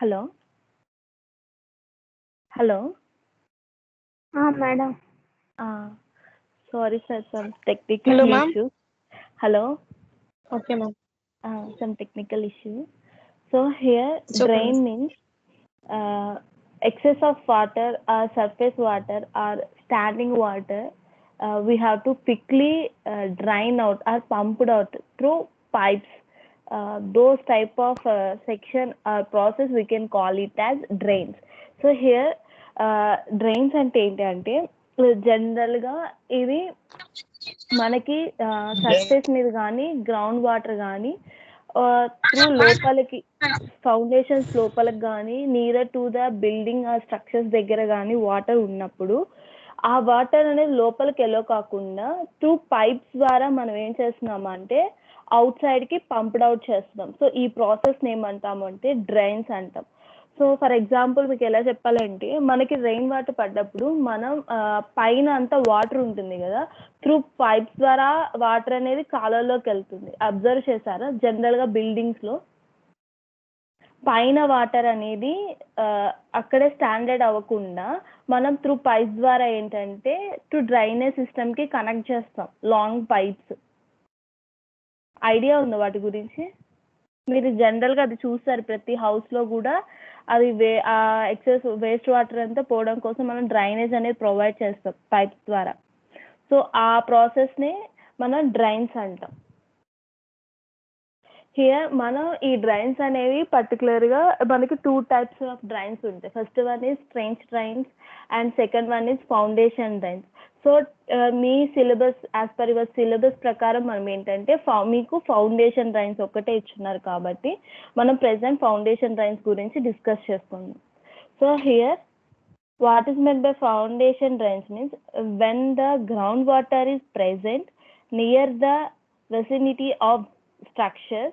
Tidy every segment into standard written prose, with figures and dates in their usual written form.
Hello hello madam. Sorry sir, some technical Hello, ma'am. Issue. Hello Okay, ma'am. some technical issue. So here It's okay. drain means excess of water or surface water or standing water we have to quickly drain out or pumped out through pipes. Those type of section or process we can call it as drains. So here drains అంటే ఏంటంటే జనరల్గా ఇవి మనకి surface మీద కానీ ground water కానీ through లోపలికి foundations లోపలికి కానీ నియర్ టు ద బిల్డింగ్ ఆ స్ట్రక్చర్స్ దగ్గర కానీ వాటర్ ఉన్నప్పుడు ఆ వాటర్ అనేది లోపలికి ఎలో కాకుండా త్రూ పైప్స్ ద్వారా మనం ఏం చేస్తున్నామంటే అవుట్ సైడ్కి పంప్డ్ అవుట్ చేస్తున్నాం. సో ఈ ప్రాసెస్ని ఏమంటాము అంటే డ్రైన్స్ అంటాం. సో ఫర్ ఎగ్జాంపుల్ మీకు ఎలా చెప్పాలంటే మనకి రెయిన్ వాటర్ పడ్డప్పుడు మనం పైన అంతా వాటర్ ఉంటుంది కదా, త్రూ పైప్స్ ద్వారా వాటర్ అనేది కాలువలోకి వెళ్తుంది. అబ్జర్వ్ చేశారా? జనరల్గా బిల్డింగ్స్లో పైన వాటర్ అనేది అక్కడే స్టాండర్డ్ అవ్వకుండా మనం త్రూ పైప్స్ ద్వారా ఏంటంటే టు డ్రైనేజ్ సిస్టమ్కి కనెక్ట్ చేస్తాం, లాంగ్ పైప్స్. ఐడియా ఉందా వాటి గురించి? మీరు జనరల్గా అది చూస్తారు ప్రతి హౌస్లో కూడా. అది ఎక్సెస్ వేస్ట్ వాటర్ అంతా పోవడం కోసం మనం డ్రైనేజ్ అనేది ప్రొవైడ్ చేస్తాం పైప్స్ ద్వారా. సో ఆ ప్రాసెస్ని మనం డ్రైన్స్ అంటాం. హియర్ మనం ఈ డ్రైన్స్ అనేవి పర్టికులర్గా మనకి 2 types ఆఫ్ డ్రైన్స్ ఉంటాయి. First one is trench drains and second one is foundation drains. So me syllabus as per your syllabus ప్రకారం మనం ఏంటంటే మీకు ఫౌండేషన్ డ్రైన్స్ ఒక్కటే ఇచ్చున్నారు కాబట్టి మనం ప్రెసెంట్ ఫౌండేషన్ డ్రైన్స్ గురించి డిస్కస్ చేసుకుందాం. So here what is meant by foundation drains means when the groundwater is present near the vicinity of structure,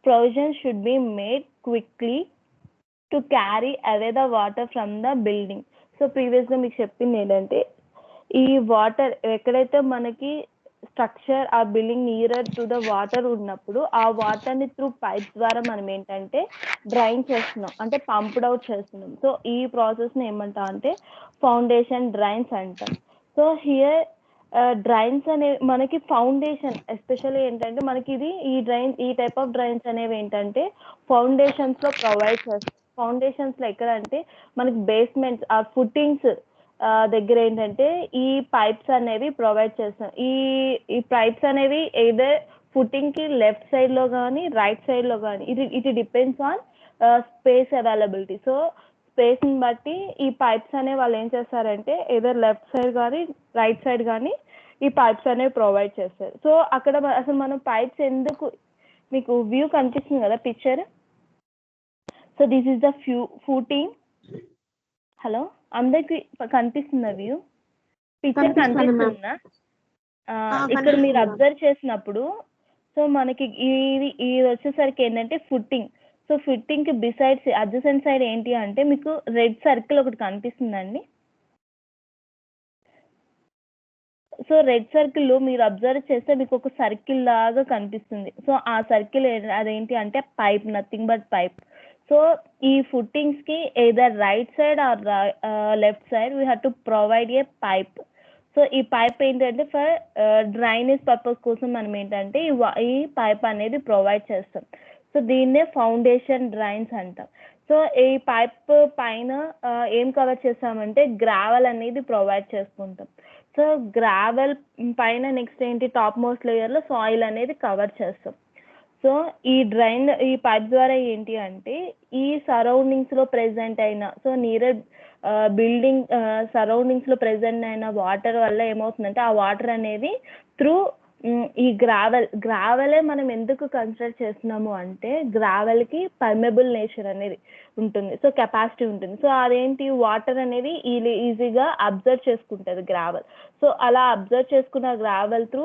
provision should be made quickly to carry away the water from the building. So previously మీకు చెప్పింది ఏంటంటే ఈ water ఎక్కడైతే మనకి structure ఆ building near to the water ఉన్నప్పుడు ఆ వాటర్ని త్రూ పైప్స్ ద్వారా మనం ఏంటంటే డ్రైన్ చేస్తున్నాం, అంటే పంప్డ్ అవుట్ చేస్తున్నాం. సో ఈ ప్రాసెస్ని ఏమంటాం అంటే ఫౌండేషన్ డ్రైన్స్ అంటాం. సో హియర్ డ్రైన్స్ అనేవి మనకి ఫౌండేషన్ ఎస్పెషల్లీ ఏంటంటే మనకి ఇది ఈ టైప్ ఆఫ్ డ్రైన్స్ అనేవి ఏంటంటే ఫౌండేషన్స్లో ప్రొవైడ్ చేస్తాం. ఫౌండేషన్స్లో ఎక్కడ అంటే మనకి బేస్మెంట్స్ ఆ ఫుటింగ్స్ దగ్గర ఏంటంటే ఈ పైప్స్ అనేవి ప్రొవైడ్ చేస్తాం. ఈ పైప్స్ అనేవి ఏదర్ ఫుటింగ్కి లెఫ్ట్ సైడ్లో కానీ రైట్ సైడ్లో కానీ it depends on space availability. So స్పేస్ని బట్టి ఈ పైప్స్ అనేవి వాళ్ళు ఏం చేస్తారంటే ఏదర్ లెఫ్ట్ సైడ్ కానీ రైట్ సైడ్ కానీ ఈ పైప్స్ అనేవి ప్రొవైడ్ చేస్తారు. సో అక్కడ అసలు మనం పైప్స్ ఎందుకు, మీకు వ్యూ కనిపిస్తుంది కదా picture. So this is the footing. Hello, అందరికి కనిపిస్తుందా వ్యూ? పిక్చర్ కనిపిస్తుందా? ఇక్కడ మీరు అబ్జర్వ్ చేసినప్పుడు సో మనకి ఇది వచ్చేసరికి ఏంటంటే ఫుట్టింగ్. సో ఫుట్టింగ్కి బిసైడ్స్ అడ్జసెంట్ సైడ్ ఏంటి అంటే మీకు రెడ్ సర్కిల్ ఒకటి కనిపిస్తుందండి. సో రెడ్ సర్కిల్లో మీరు అబ్జర్వ్ చేస్తే మీకు ఒక సర్కిల్ లాగా కనిపిస్తుంది. సో ఆ సర్కిల్ అదేంటి అంటే pipe, nothing but pipe. So ఈ ఫుట్టింగ్స్కి either right side or left side we have to provide a pipe. So ఈ పైప్ ఏంటంటే ఫర్ డ్రైనేజ్ పర్పస్ కోసం మనం ఏంటంటే ఈ పైప్ అనేది ప్రొవైడ్ చేస్తాం. సో దీన్నే ఫౌండేషన్ డ్రైన్స్ అంటాం. సో ఈ పైప్ పైన ఏం కవర్ చేస్తామంటే గ్రావెల్ అనేది ప్రొవైడ్ చేసుకుంటాం. సో గ్రావెల్ పైన నెక్స్ట్ ఏంటి టాప్ మోస్ట్ లేయర్లో సాయిల్ అనేది కవర్ చేస్తాం. సో ఈ పైప్ ద్వారా ఏంటి అంటే ఈ సరౌండింగ్స్లో ప్రెసెంట్ అయిన సో నియర్ బిల్డింగ్ సరౌండింగ్స్లో ప్రెసెంట్ అయిన వాటర్ వల్ల ఏమవుతుందంటే ఆ వాటర్ అనేది త్రూ ఈ గ్రావెలే మనం ఎందుకు కన్సిడర్ చేస్తున్నాము అంటే గ్రావెల్కి పర్మెబుల్ నేచర్ అనేది ఉంటుంది, సో కెపాసిటీ ఉంటుంది. సో అదేంటి వాటర్ అనేది ఈజీగా అబ్జర్వ్ చేసుకుంటుంది గ్రావెల్. సో అలా అబ్జర్వ్ చేసుకున్న గ్రావెల్ త్రూ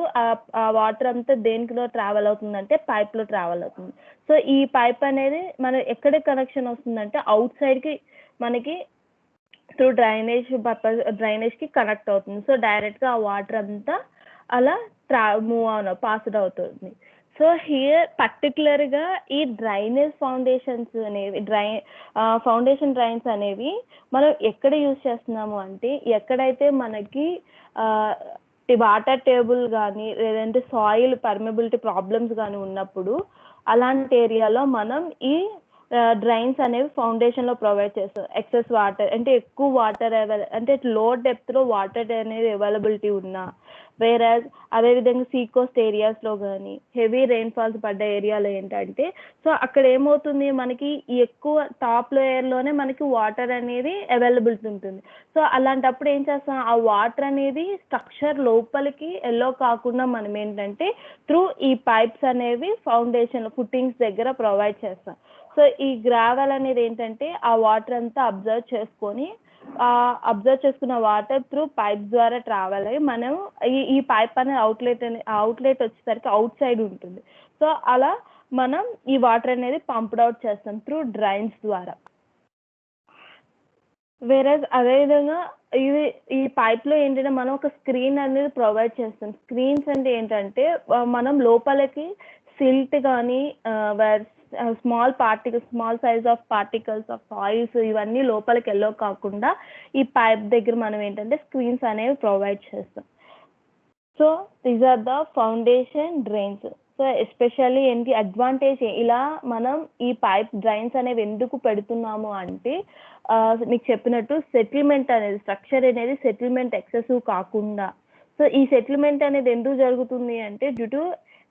ఆ వాటర్ అంతా దేనిలో ట్రావెల్ అవుతుందంటే పైప్లో ట్రావెల్ అవుతుంది. సో ఈ పైప్ అనేది మన ఎక్కడ కనెక్షన్ వస్తుందంటే అవుట్ సైడ్కి మనకి త్రూ డ్రైనేజ్కి కనెక్ట్ అవుతుంది. సో డైరెక్ట్గా ఆ వాటర్ అంతా అలా పాస్డ్ అవుతుంది. సో హియర్ పర్టికులర్గా ఈ డ్రైనేజ్ ఫౌండేషన్స్ అనేవి ఫౌండేషన్ డ్రైన్స్ అనేవి మనం ఎక్కడ యూజ్ చేస్తున్నాము అంటే ఎక్కడైతే మనకి వాటర్ టేబుల్ కానీ లేదంటే సాయిల్ పర్మిబిలిటీ ప్రాబ్లమ్స్ కానీ ఉన్నప్పుడు అలాంటి ఏరియాలో మనం ఈ డ్రైన్స్ అనేవి ఫౌండేషన్లో ప్రొవైడ్ చేస్తాం. ఎక్సెస్ వాటర్ అంటే ఎక్కువ వాటర్ అంటే లో డెప్త్లో వాటర్ అనేది అవైలబిలిటీ ఉన్నా, వేరేజ్ అదేవిధంగా సీ కోస్ట్ ఏరియాస్లో కానీ హెవీ రెయిన్ఫాల్స్ పడ్డ ఏరియాలో ఏంటంటే సో అక్కడ ఏమవుతుంది మనకి ఎక్కువ టాప్ లేయర్లోనే మనకి వాటర్ అనేది అవైలబిలిటీ ఉంటుంది. సో అలాంటప్పుడు ఏం చేస్తాం, ఆ వాటర్ అనేది స్ట్రక్చర్ లోపలికి ఎల్లో కాకుండా మనం ఏంటంటే త్రూ ఈ పైప్స్ అనేవి ఫౌండేషన్ ఫుట్టింగ్స్ దగ్గర ప్రొవైడ్ చేస్తాం. సో ఈ గ్రావెల్ అనేది ఏంటంటే ఆ వాటర్ అంతా అబ్జర్వ్ చేసుకున్న వాటర్ త్రూ పైప్ ద్వారా ట్రావెల్ అయ్యి మనం ఈ పైప్ అనే అవుట్లెట్ వచ్చేసరికి అవుట్ సైడ్ ఉంటుంది. సో అలా మనం ఈ వాటర్ అనేది పంప్డ్ అవుట్ చేస్తాం త్రూ డ్రైన్స్ ద్వారా. వేరేజ్ అదేవిధంగా ఈ పైప్లో ఏంటంటే మనం ఒక స్క్రీన్ అనేది ప్రొవైడ్ చేస్తాం. స్క్రీన్స్ అంటే ఏంటంటే మనం లోపలికి సిల్ట్ కానీ small size of particles of oils ఇవన్నీ లోపలికి వెళ్ళో కాకుండా ఈ పైప్ దగ్గర మనం ఏంటంటే స్క్రీన్స్ అనేవి ప్రొవైడ్ చేస్తాం. So these are the foundation drains. So especially ఏంటి అడ్వాంటేజ్ ఇలా మనం ఈ పైప్ డ్రైన్స్ అనేవి ఎందుకు పెడుతున్నాము అంటే మీకు చెప్పినట్టు సెటిల్మెంట్ అనేది స్ట్రక్చర్ అనేది సెటిల్మెంట్ ఎక్సెసివ్ కాకుండా. సో ఈ సెటిల్మెంట్ అనేది ఎందుకు జరుగుతుంది అంటే due to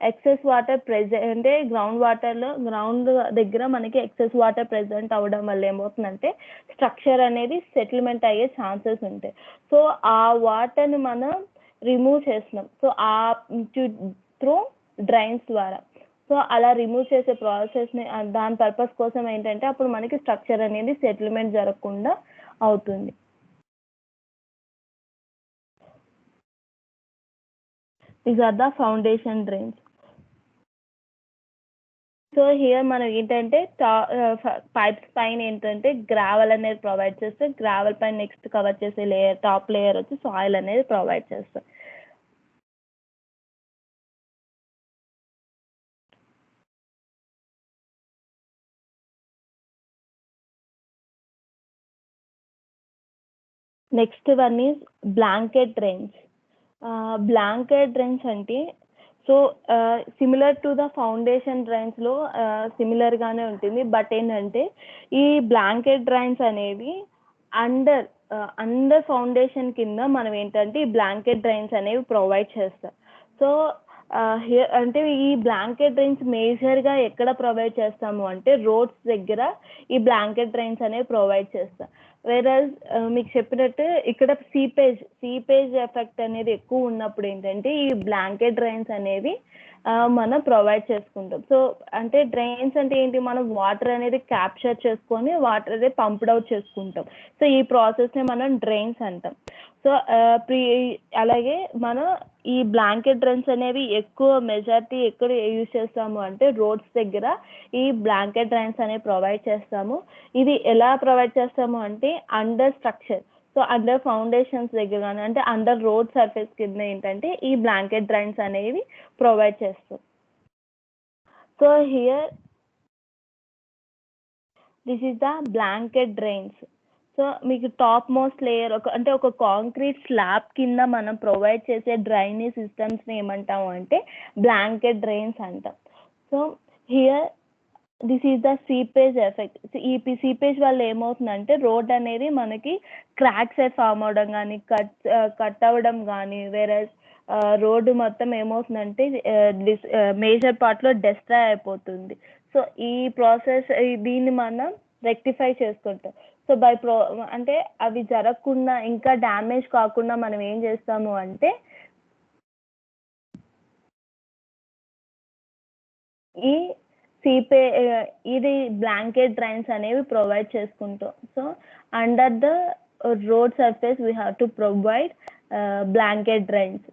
excess water present అంటే గ్రౌండ్ దగ్గర మనకి ఎక్సెస్ వాటర్ ప్రెజెంట్ అవ్వడం వల్ల ఏమవుతుందంటే స్ట్రక్చర్ అనేది సెటిల్మెంట్ అయ్యే ఛాన్సెస్ ఉంటాయి. సో ఆ వాటర్ని మనం రిమూవ్ చేస్తున్నాం సో త్రూ డ్రైన్స్ ద్వారా. సో అలా రిమూవ్ చేసే ప్రాసెస్ని దాని పర్పస్ కోసం ఏంటంటే అప్పుడు మనకి స్ట్రక్చర్ అనేది సెటిల్మెంట్ జరగకుండా అవుతుంది. These are the foundation drains. So here మనం ఏంటంటే పైప్స్ పైన ఏంటంటే గ్రావెల్ అనేది ప్రొవైడ్ చేస్తే గ్రావెల్ పైన నెక్స్ట్ కవర్ చేసే టాప్ లేయర్ వచ్చి సాయిల్ అనేది ప్రొవైడ్ చేస్తాం. Next one is blanket drains. Blanket drains అంటే so similar to the foundation డ్రైన్స్లో సిమిలర్గానే ఉంటుంది. బట్ ఏంటంటే ఈ బ్లాంకెట్ డ్రైన్స్ అనేవి అండర్ ఫౌండేషన్ కింద మనం ఏంటంటే ఈ బ్లాంకెట్ డ్రైన్స్ అనేవి ప్రొవైడ్ చేస్తాం. సో అంటే ఈ బ్లాంకెట్ డ్రైన్స్ మేజర్గా ఎక్కడ ప్రొవైడ్ చేస్తాము అంటే రోడ్స్ దగ్గర ఈ బ్లాంకెట్ డ్రైన్స్ అనేవి ప్రొవైడ్ చేస్తాం. వేరస్ మీకు చెప్పినట్టు ఇక్కడ సీపేజ్ ఎఫెక్ట్ అనేది ఎక్కువ ఉన్నప్పుడు ఏంటంటే ఈ బ్లాంకెట్ డ్రైన్స్ అనేవి మనం ప్రొవైడ్ చేసుకుంటాం. సో అంటే డ్రైన్స్ అంటే ఏంటి, మనం వాటర్ అనేది క్యాప్చర్ చేసుకొని వాటర్ అనేది పంప్డ్ అవుట్ చేసుకుంటాం. సో ఈ ప్రాసెస్ని మనం డ్రైన్స్ అంటాం. సో అలాగే మనం ఈ బ్లాంకెట్ డ్రైన్స్ అనేవి ఎక్కువ మెజారిటీ ఎక్కడ యూజ్ చేస్తాము అంటే రోడ్స్ దగ్గర ఈ బ్లాంకెట్ డ్రైన్స్ అనేవి ప్రొవైడ్ చేస్తాము. ఇది ఎలా ప్రొవైడ్ చేస్తాము అంటే under structure so under foundations దగ్గర కానీ అంటే అండర్ రోడ్ సర్ఫేస్ కింద ఏంటంటే ఈ బ్లాంకెట్ డ్రైన్స్ అనేవి ప్రొవైడ్ చేస్తాం. So here this is the blanket drains. So మీకు టాప్ మోస్ట్ లేయర్ అంటే ఒక కాంక్రీట్ స్లాబ్ కింద మనం ప్రొవైడ్ చేసే డ్రైనేజ్ సిస్టమ్స్ని ఏమంటాము అంటే బ్లాంకెట్ డ్రైన్స్ అంటాం. So here this is the seepage effect. ఈ సీపేజ్ వల్ల ఏమవుతుందంటే రోడ్ అనేది మనకి క్రాక్స్ ఫామ్ అవడం కానీ కట్ అవ్వడం కానీ వేరే రోడ్డు మొత్తం ఏమవుతుందంటే మేజర్ పార్ట్లో డెస్ట్రాయ్ అయిపోతుంది. సో ఈ ప్రాసెస్ దీన్ని మనం రెక్టిఫై చేసుకుంటాం. సో అంటే అవి జరగకుండా ఇంకా డ్యామేజ్ కాకుండా మనం ఏం చేస్తాము అంటే ఈ ఇది బ్లాంకెట్ డ్రైన్స్ అనేవి ప్రొవైడ్ చేసుకుంటాం. So under the road surface we have to provide blanket drains.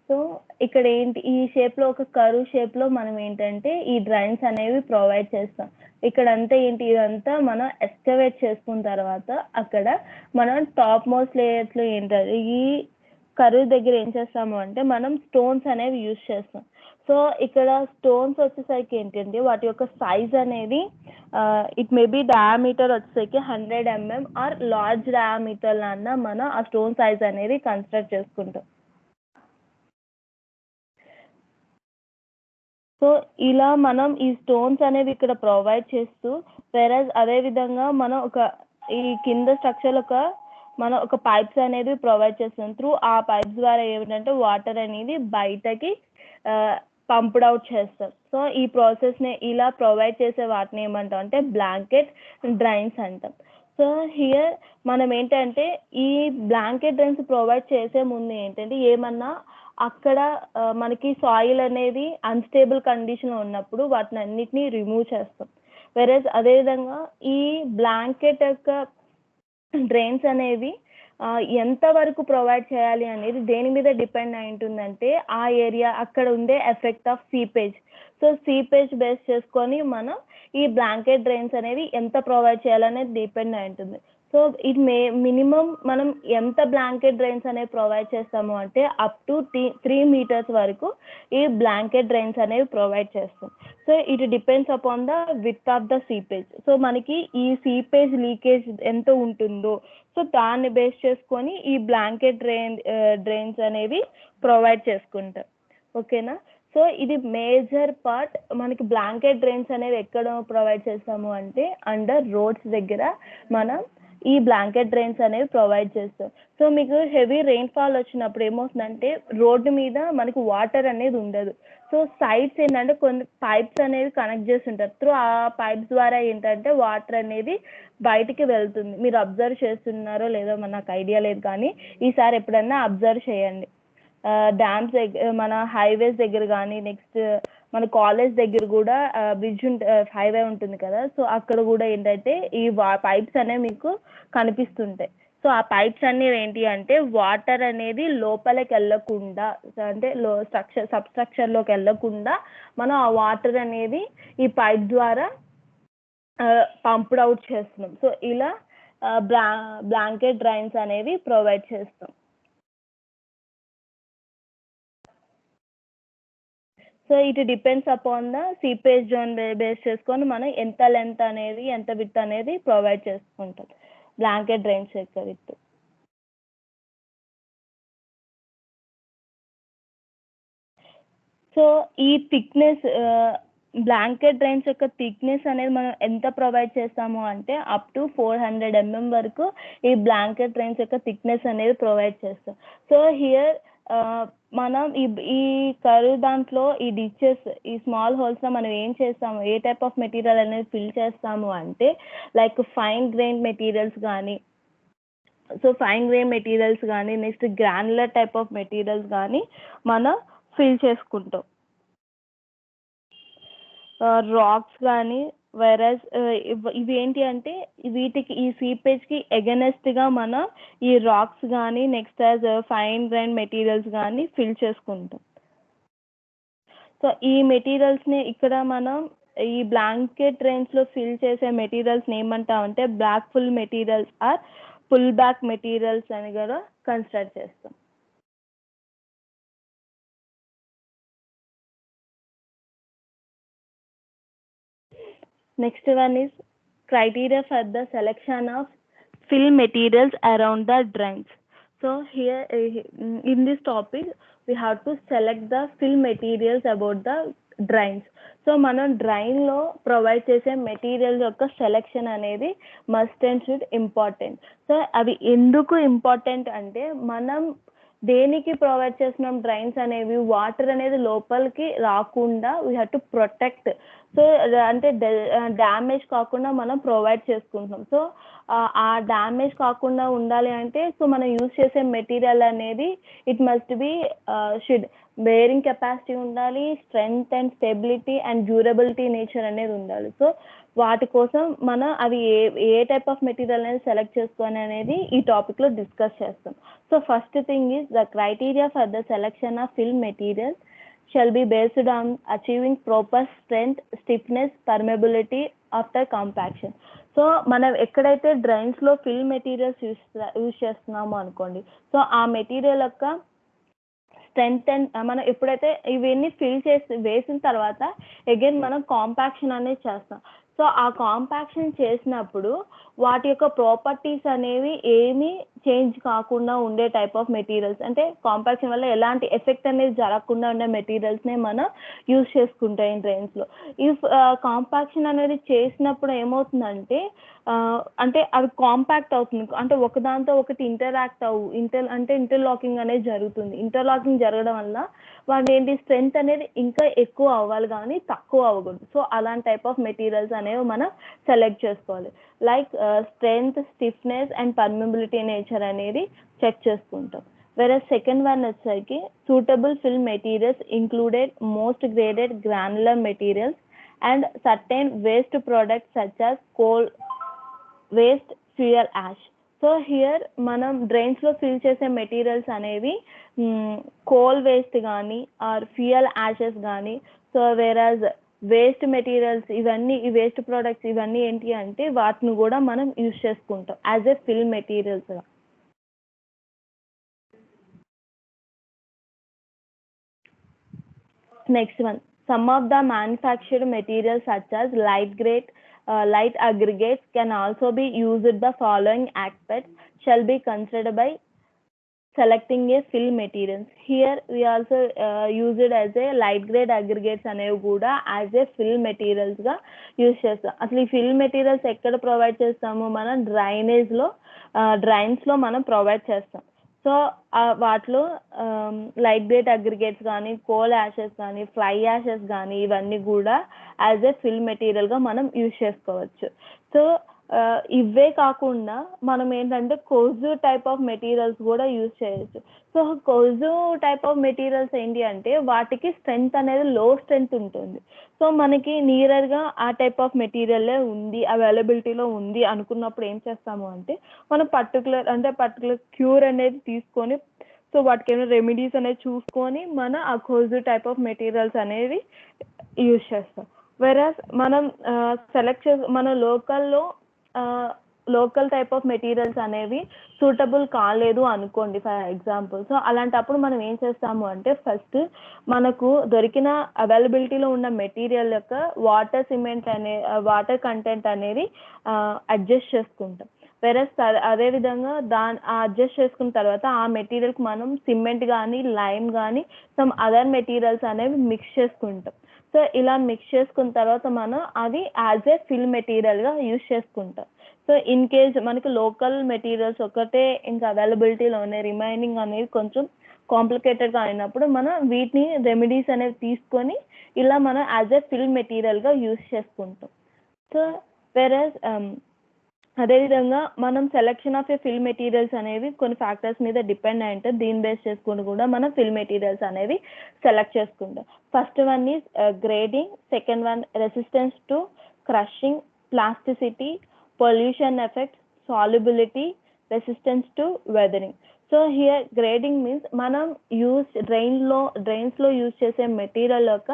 So ఇక్కడ ఏంటి ఈ షేప్లో ఒక కర్వ్ షేప్లో మనం ఏంటంటే ఈ డ్రైన్స్ అనేవి ప్రొవైడ్ చేస్తాం. ఇక్కడంతా ఏంటి ఇదంతా మనం ఎక్స్కవేట్ చేసుకున్న తర్వాత అక్కడ మనం టాప్ మోస్ట్ లేయర్స్లో ఏంటంటే ఈ కర్వ్ దగ్గర ఏం చేస్తాము అంటే మనం స్టోన్స్ అనేవి యూజ్ చేస్తాం. సో సో ఇక్కడ స్టోన్స్ వచ్చేసరికి ఏంటంటే వాటి యొక్క సైజ్ అనేది ఇట్ మే బి డయామీటర్ వచ్చేసరికి 100 mm ఆర్ లార్జ్ డయామీటర్ అన్న మనం ఆ స్టోన్ సైజ్ అనేది కన్సిడర్ చేసుకుంటాం. సో ఇలా మనం ఈ స్టోన్స్ అనేవి ఇక్కడ ప్రొవైడ్ చేస్తూ వెరస్ అదేవిధంగా మనం ఈ కింద స్ట్రక్చర్ మనం ఒక పైప్స్ అనేది ప్రొవైడ్ చేస్తాం. త్రూ ఆ పైప్స్ ద్వారా ఏమిటంటే వాటర్ అనేది బయటకి పంప్డ్ అవుట్ చేస్తాం. సో ఈ ప్రాసెస్ని ఇలా ప్రొవైడ్ చేసే వాటిని ఏమంటాం అంటే బ్లాంకెట్ డ్రైన్స్ అంటాం. సో హియర్ మనం ఏంటంటే ఈ బ్లాంకెట్ డ్రైన్స్ ప్రొవైడ్ చేసే ముందు ఏంటంటే ఏమన్నా అక్కడ మనకి సాయిల్ అనేది అన్స్టేబుల్ కండిషన్లో ఉన్నప్పుడు వాటిని అన్నిటినీ రిమూవ్ చేస్తాం. వెరస్ అదేవిధంగా ఈ బ్లాంకెట్ యొక్క డ్రైన్స్ అనేవి ఎంత వరకు ప్రొవైడ్ చేయాలి అనేది దేని మీద డిపెండ్ అయి ఉంటుందంటే ఆ ఏరియా అక్కడ ఉండే effect of seepage. So seepage base చేసుకొని మనం ఈ బ్లాంకెట్ డ్రైన్స్ అనేవి ఎంత ప్రొవైడ్ చేయాలనేది డిపెండ్ అయి ఉంటుంది. సో ఇది మినిమం మనం ఎంత బ్లాంకెట్ డ్రైన్స్ అనేవి ప్రొవైడ్ చేస్తాము అంటే అప్ టు 3 meters వరకు ఈ బ్లాంకెట్ డ్రైన్స్ అనేవి ప్రొవైడ్ చేస్తాం. So it depends upon the width of the seepage. So మనకి ఈ సీపేజ్ లీకేజ్ ఎంత ఉంటుందో సో దాన్ని బేస్ చేసుకొని ఈ బ్లాంకెట్ డ్రైన్స్ అనేవి ప్రొవైడ్ చేసుకుంటాం. ఓకేనా? సో ఇది మేజర్ పార్ట్. మనకి బ్లాంకెట్ డ్రైన్స్ అనేవి ఎక్కడ ప్రొవైడ్ చేస్తాము అంటే అండర్ రోడ్స్ దగ్గర మనం ఈ బ్లాంకెట్ డ్రైన్స్ అనేవి ప్రొవైడ్ చేస్తాం. సో మీకు హెవీ రెయిన్ఫాల్ వచ్చినప్పుడు ఏమవుతుందంటే రోడ్డు మీద మనకి వాటర్ అనేది ఉండదు. సో సైడ్స్ ఏంటంటే కొన్ని పైప్స్ అనేవి కనెక్ట్ చేసి ఉంటారు. త్రూ ఆ పైప్స్ ద్వారా ఏంటంటే వాటర్ అనేది బయటికి వెళ్తుంది. మీరు అబ్జర్వ్ చేస్తున్నారో లేదో నాకు ఐడియా లేదు, కానీ ఈసారి ఎప్పుడన్నా అబ్జర్వ్ చేయండి. డ్యామ్స్ మన హైవేస్ దగ్గర కానీ నెక్స్ట్ మన కాలేజ్ దగ్గర కూడా బ్రిడ్జ్ హైవే ఉంటుంది కదా, సో అక్కడ కూడా ఏంటంటే ఈ పైప్స్ అనేవి మీకు కనిపిస్తుంటాయి. సో ఆ పైప్స్ అనేవి ఏంటి అంటే వాటర్ అనేది లోపలికి వెళ్ళకుండా అంటే సబ్ స్ట్రక్చర్లోకి వెళ్ళకుండా మనం ఆ వాటర్ అనేది ఈ పైప్ ద్వారా పంప్డ్ అవుట్ చేస్తున్నాం. సో ఇలా బ్లాంకెట్ డ్రైన్స్ అనేవి ప్రొవైడ్ చేస్తాం. So it depends upon the seepage zone base చేసుకొని మనం ఎంత లెంత్ అనేది ఎంత విడ్త్ అనేది ప్రొవైడ్ చేసుకుంటాం బ్లాంకెట్ డ్రైన్స్ యొక్క విడ్త్. సో ఈ థిక్నెస్ బ్లాంకెట్ డ్రైన్స్ యొక్క థిక్నెస్ అనేది మనం ఎంత ప్రొవైడ్ చేస్తాము అంటే అప్ టు 400 mm వరకు ఈ బ్లాంకెట్ డ్రైన్స్ యొక్క థిక్నెస్ అనేది ప్రొవైడ్ చేస్తాం. సో హియర్ మనం ఈ కరువు దాంట్లో ఈ డిచెస్ ఈ స్మాల్ హోల్స్లో మనం ఏం చేస్తాము, ఏ టైప్ ఆఫ్ మెటీరియల్ అనేది ఫిల్ చేస్తాము అంటే లైక్ ఫైన్ గ్రెయిన్ మెటీరియల్స్ కానీ next granular type of materials కానీ మనం ఫిల్ చేసుకుంటాం. రాక్స్ కానీ వైరస్ ఇవి ఏంటి అంటే వీటికి ఈ సీపేజ్కి ఎగనెస్ట్గా మనం ఈ రాక్స్ కానీ next as fine grain materials కానీ ఫిల్ చేసుకుంటాం. సో ఈ మెటీరియల్స్ని ఇక్కడ మనం ఈ బ్లాంకెట్ డ్రైన్స్లో ఫిల్ చేసే మెటీరియల్స్ని ఏమంటామంటే block full materials or full back materials అని కూడా కన్సిడర్ చేస్తాం. Next one is criteria for the selection of fill materials around the drains. So here in this topic we have to select the fill materials about the drains. So మనం డ్రైన్లో provide చేసే material యొక్క selection అనేది must and should important. So అవి ఎందుకు important అంటే మనం దేనికి provide చేస్తున్నాం డ్రైన్స్ అనేవి వాటర్ అనేది లోపలికి రాకుండా we have to protect. So అంటే డ్యామేజ్ కాకుండా మనం ప్రొవైడ్ చేసుకుంటున్నాం. సో ఆ డ్యామేజ్ కాకుండా ఉండాలి అంటే సో మనం యూజ్ చేసే మెటీరియల్ అనేది it must be should bearing capacity ఉండాలి, strength and stability and durability nature అనేది ఉండాలి. సో వాటి కోసం మనం అవి ఏ టైప్ ఆఫ్ మెటీరియల్ అనేది సెలెక్ట్ చేసుకొని అనేది ఈ టాపిక్లో డిస్కస్ చేస్తాం. So first thing is the criteria for the selection of fill material shall be based on achieving proper strength, stiffness, permeability after compaction. So మనం ఎక్కడైతే డ్రైన్స్లో ఫిల్ మెటీరియల్స్ యూజ్ చేస్తున్నామో అనుకోండి, సో ఆ మెటీరియల్ యొక్క స్ట్రెంత్ అండ్ మనం ఎప్పుడైతే ఇవన్నీ fill చేసి వేసిన తర్వాత అగైన్ మనం కాంపాక్షన్ అనేది చేస్తాం. సో ఆ కాంపాక్షన్ చేసినప్పుడు వాటి యొక్క ప్రాపర్టీస్ అనేవి ఏమీ చేంజ్ కాకుండా ఉండే టైప్ ఆఫ్ మెటీరియల్స్, అంటే కాంపాక్షన్ వల్ల ఎలాంటి ఎఫెక్ట్ అనేది జరగకుండా ఉండే మెటీరియల్స్నే మనం యూజ్ చేసుకుంటాం ఈ డ్రైన్స్లో. ఇఫ్ కాంపాక్షన్ అనేది చేసినప్పుడు ఏమవుతుందంటే అంటే అది కాంపాక్ట్ అవుతుంది, అంటే ఒకదాంతో ఒకటి ఇంటరాక్ట్ ఇంటర్లాకింగ్ అనేది జరుగుతుంది. ఇంటర్లాకింగ్ జరగడం వల్ల వాటి ఏంటి స్ట్రెంత్ అనేది ఇంకా ఎక్కువ అవ్వాలి కానీ తక్కువ అవ్వకూడదు. సో అలాంటి టైప్ ఆఫ్ మెటీరియల్స్ అనేవి మనం సెలెక్ట్ చేసుకోవాలి. Like strength, stiffness and permeability nature అనేది చెక్ చేసుకుంటాం. whereas second one వచ్చేసరికి suitable fill materials included most graded granular materials and certain waste products such as coal waste, fuel ash. So here మనం డ్రైన్స్లో fill చేసే materials అనేవి coal waste కానీ are fuel Ashes కానీ, so వేరాజ్ waste materials ఇవన్నీ, ఈ waste products ఇవన్నీ ఏంటి అంటే వాటిని కూడా మనం యూజ్ చేసుకుంటాం యాజ్ ఏ ఫిల్ మెటీరియల్స్గా. Next one, some of the manufactured materials such as light aggregates can also be used. The following aspects shall be considered by selecting a fill materials. Here we also use it as a light grade aggregates అనేవి కూడా as a fill materials గా use చేస్తాం. అసలు ఈ fill materials ఎక్కడ provide చేస్తాము? మనం డ్రైన్స్లో మనం ప్రొవైడ్ చేస్తాం. సో వాటిలో లైట్ గ్రేడ్ అగ్రిగేట్స్ కానీ, కోల్ యాషెస్ కానీ, ఫ్లై యాషెస్ కానీ ఇవన్నీ కూడా యాజ్ ఏ ఫిల్ మెటీరియల్గా మనం యూజ్ చేసుకోవచ్చు. సో ఇవే కాకుండా మనం ఏంటంటే కొజు టైప్ ఆఫ్ మెటీరియల్స్ కూడా యూజ్ చేయొచ్చు. సో కొజు టైప్ ఆఫ్ మెటీరియల్స్ ఏంటి అంటే వాటికి స్ట్రెంత్ అనేది లో స్ట్రెంత్ ఉంటుంది. సో మనకి నియర్గా ఆ టైప్ ఆఫ్ మెటీరియలే ఉంది, అవైలబిలిటీలో ఉంది అనుకున్నప్పుడు ఏం చేస్తాము అంటే మనం పర్టికులర్ క్యూర్ అనేది తీసుకొని, సో వాటికి ఏమైనా రెమెడీస్ అనేది చూసుకొని మన ఆ కొజు టైప్ ఆఫ్ మెటీరియల్స్ అనేవి యూజ్ చేస్తాం. వెరాస్ మనం మన లోకల్ టైప్ ఆఫ్ మెటీరియల్స్ అనేవి సూటబుల్ కాలేదు అనుకోండి ఫర్ ఎగ్జాంపుల్. సో అలాంటప్పుడు మనం ఏం చేస్తాము అంటే ఫస్ట్ మనకు దొరికిన అవైలబిలిటీలో ఉన్న మెటీరియల్ యొక్క వాటర్ కంటెంట్ అనేది అడ్జస్ట్ చేసుకుంటాం. వెరస్ అదేవిధంగా అడ్జస్ట్ చేసుకున్న తర్వాత ఆ మెటీరియల్కి మనం సిమెంట్ కానీ, లైమ్ కానీ, సమ్ అదర్ మెటీరియల్స్ అనేవి మిక్స్ చేసుకుంటాం. సో ఇలా మిక్స్ చేసుకున్న తర్వాత మనం అది యాజ్ ఏ ఫిల్ మెటీరియల్గా యూజ్ చేసుకుంటాం. సో ఇన్ కేస్ మనకి లోకల్ మెటీరియల్స్ ఒకటే ఇంకా అవైలబిలిటీలో ఉన్నాయి, రిమైనింగ్ అనేవి కొంచెం కాంప్లికేటెడ్గా అయినప్పుడు మనం వీటిని రెమెడీస్ అనేవి తీసుకొని ఇలా మనం యాజ్ ఏ ఫిల్ మెటీరియల్గా యూజ్ చేసుకుంటాం. సో వెరస్ అదేవిధంగా మనం selection of A fill materials అనేవి కొన్ని ఫ్యాక్టర్స్ మీద డిపెండ్ అయి ఉంటుంది. దీన్ని బేస్ చేసుకుని కూడా మనం ఫిల్ మెటీరియల్స్ అనేవి సెలెక్ట్ చేసుకుంటాం. First one is grading, second one resistance to crushing, plasticity, pollution effect, solubility, resistance to weathering. So here grading means మనం డ్రైన్స్లో యూజ్ చేసే మెటీరియల్ యొక్క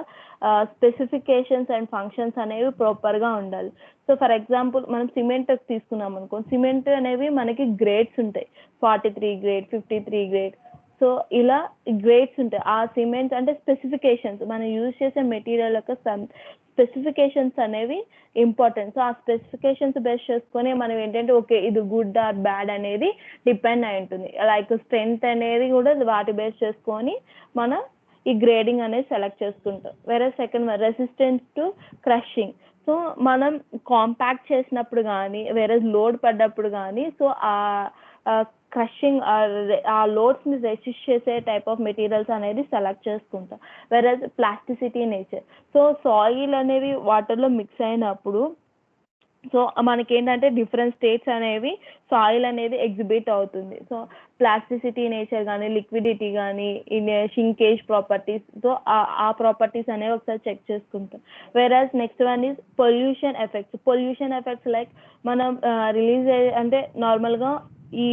స్పెసిఫికేషన్స్ అండ్ ఫంక్షన్స్ అనేవి ప్రాపర్గా ఉండాలి. సో ఫర్ ఎగ్జాంపుల్ మనం cement తీసుకున్నాం అనుకో, సిమెంట్ అనేవి మనకి గ్రేడ్స్ ఉంటాయి, 43 గ్రేడ్, 53 గ్రేడ్. సో ఇలా గ్రేడ్స్ ఉంటాయి. ఆ సిమెంట్ అంటే స్పెసిఫికేషన్స్, మనం యూజ్ చేసే మెటీరియల్ యొక్క స్పెసిఫికేషన్స్ అనేవి ఇంపార్టెంట్. సో ఆ స్పెసిఫికేషన్స్ బేస్ చేసుకొని మనం ఏంటంటే ఓకే ఇది గుడ్ ఆర్ బ్యాడ్ అనేది డిపెండ్ అయి ఉంటుంది. లైక్ స్ట్రెంత్ అనేది కూడా వాటి బేస్ చేసుకొని మనం ఈ గ్రేడింగ్ అనేది సెలెక్ట్ చేసుకుంటాం. వేరే second resistance to crushing. So మనం కాంపాక్ట్ చేసినప్పుడు కానీ, వేరే లోడ్ పడ్డప్పుడు కానీ, సో ఆ క్రషింగ్ ఆ లోడ్స్ని రెసిస్ట్ చేసే టైప్ ఆఫ్ మెటీరియల్స్ అనేది సెలెక్ట్ చేసుకుంటాం. వేరే ప్లాస్టిసిటీ నేచర్. సో సాయిల్ అనేవి వాటర్లో మిక్స్ అయినప్పుడు సో మనకేంటంటే డిఫరెంట్ స్టేట్స్ అనేవి సాయిల్ అనేది ఎగ్జిబిట్ అవుతుంది. సో ప్లాస్టిసిటీ నేచర్ కానీ, లిక్విడిటీ కానీ, షింకేజ్ ప్రాపర్టీస్, సో ఆ ప్రాపర్టీస్ అనేవి ఒకసారి చెక్ చేసుకుంటాం. Whereas next one is pollution effects. Pollution effects like మనం రిలీజ్ అంటే నార్మల్గా ఈ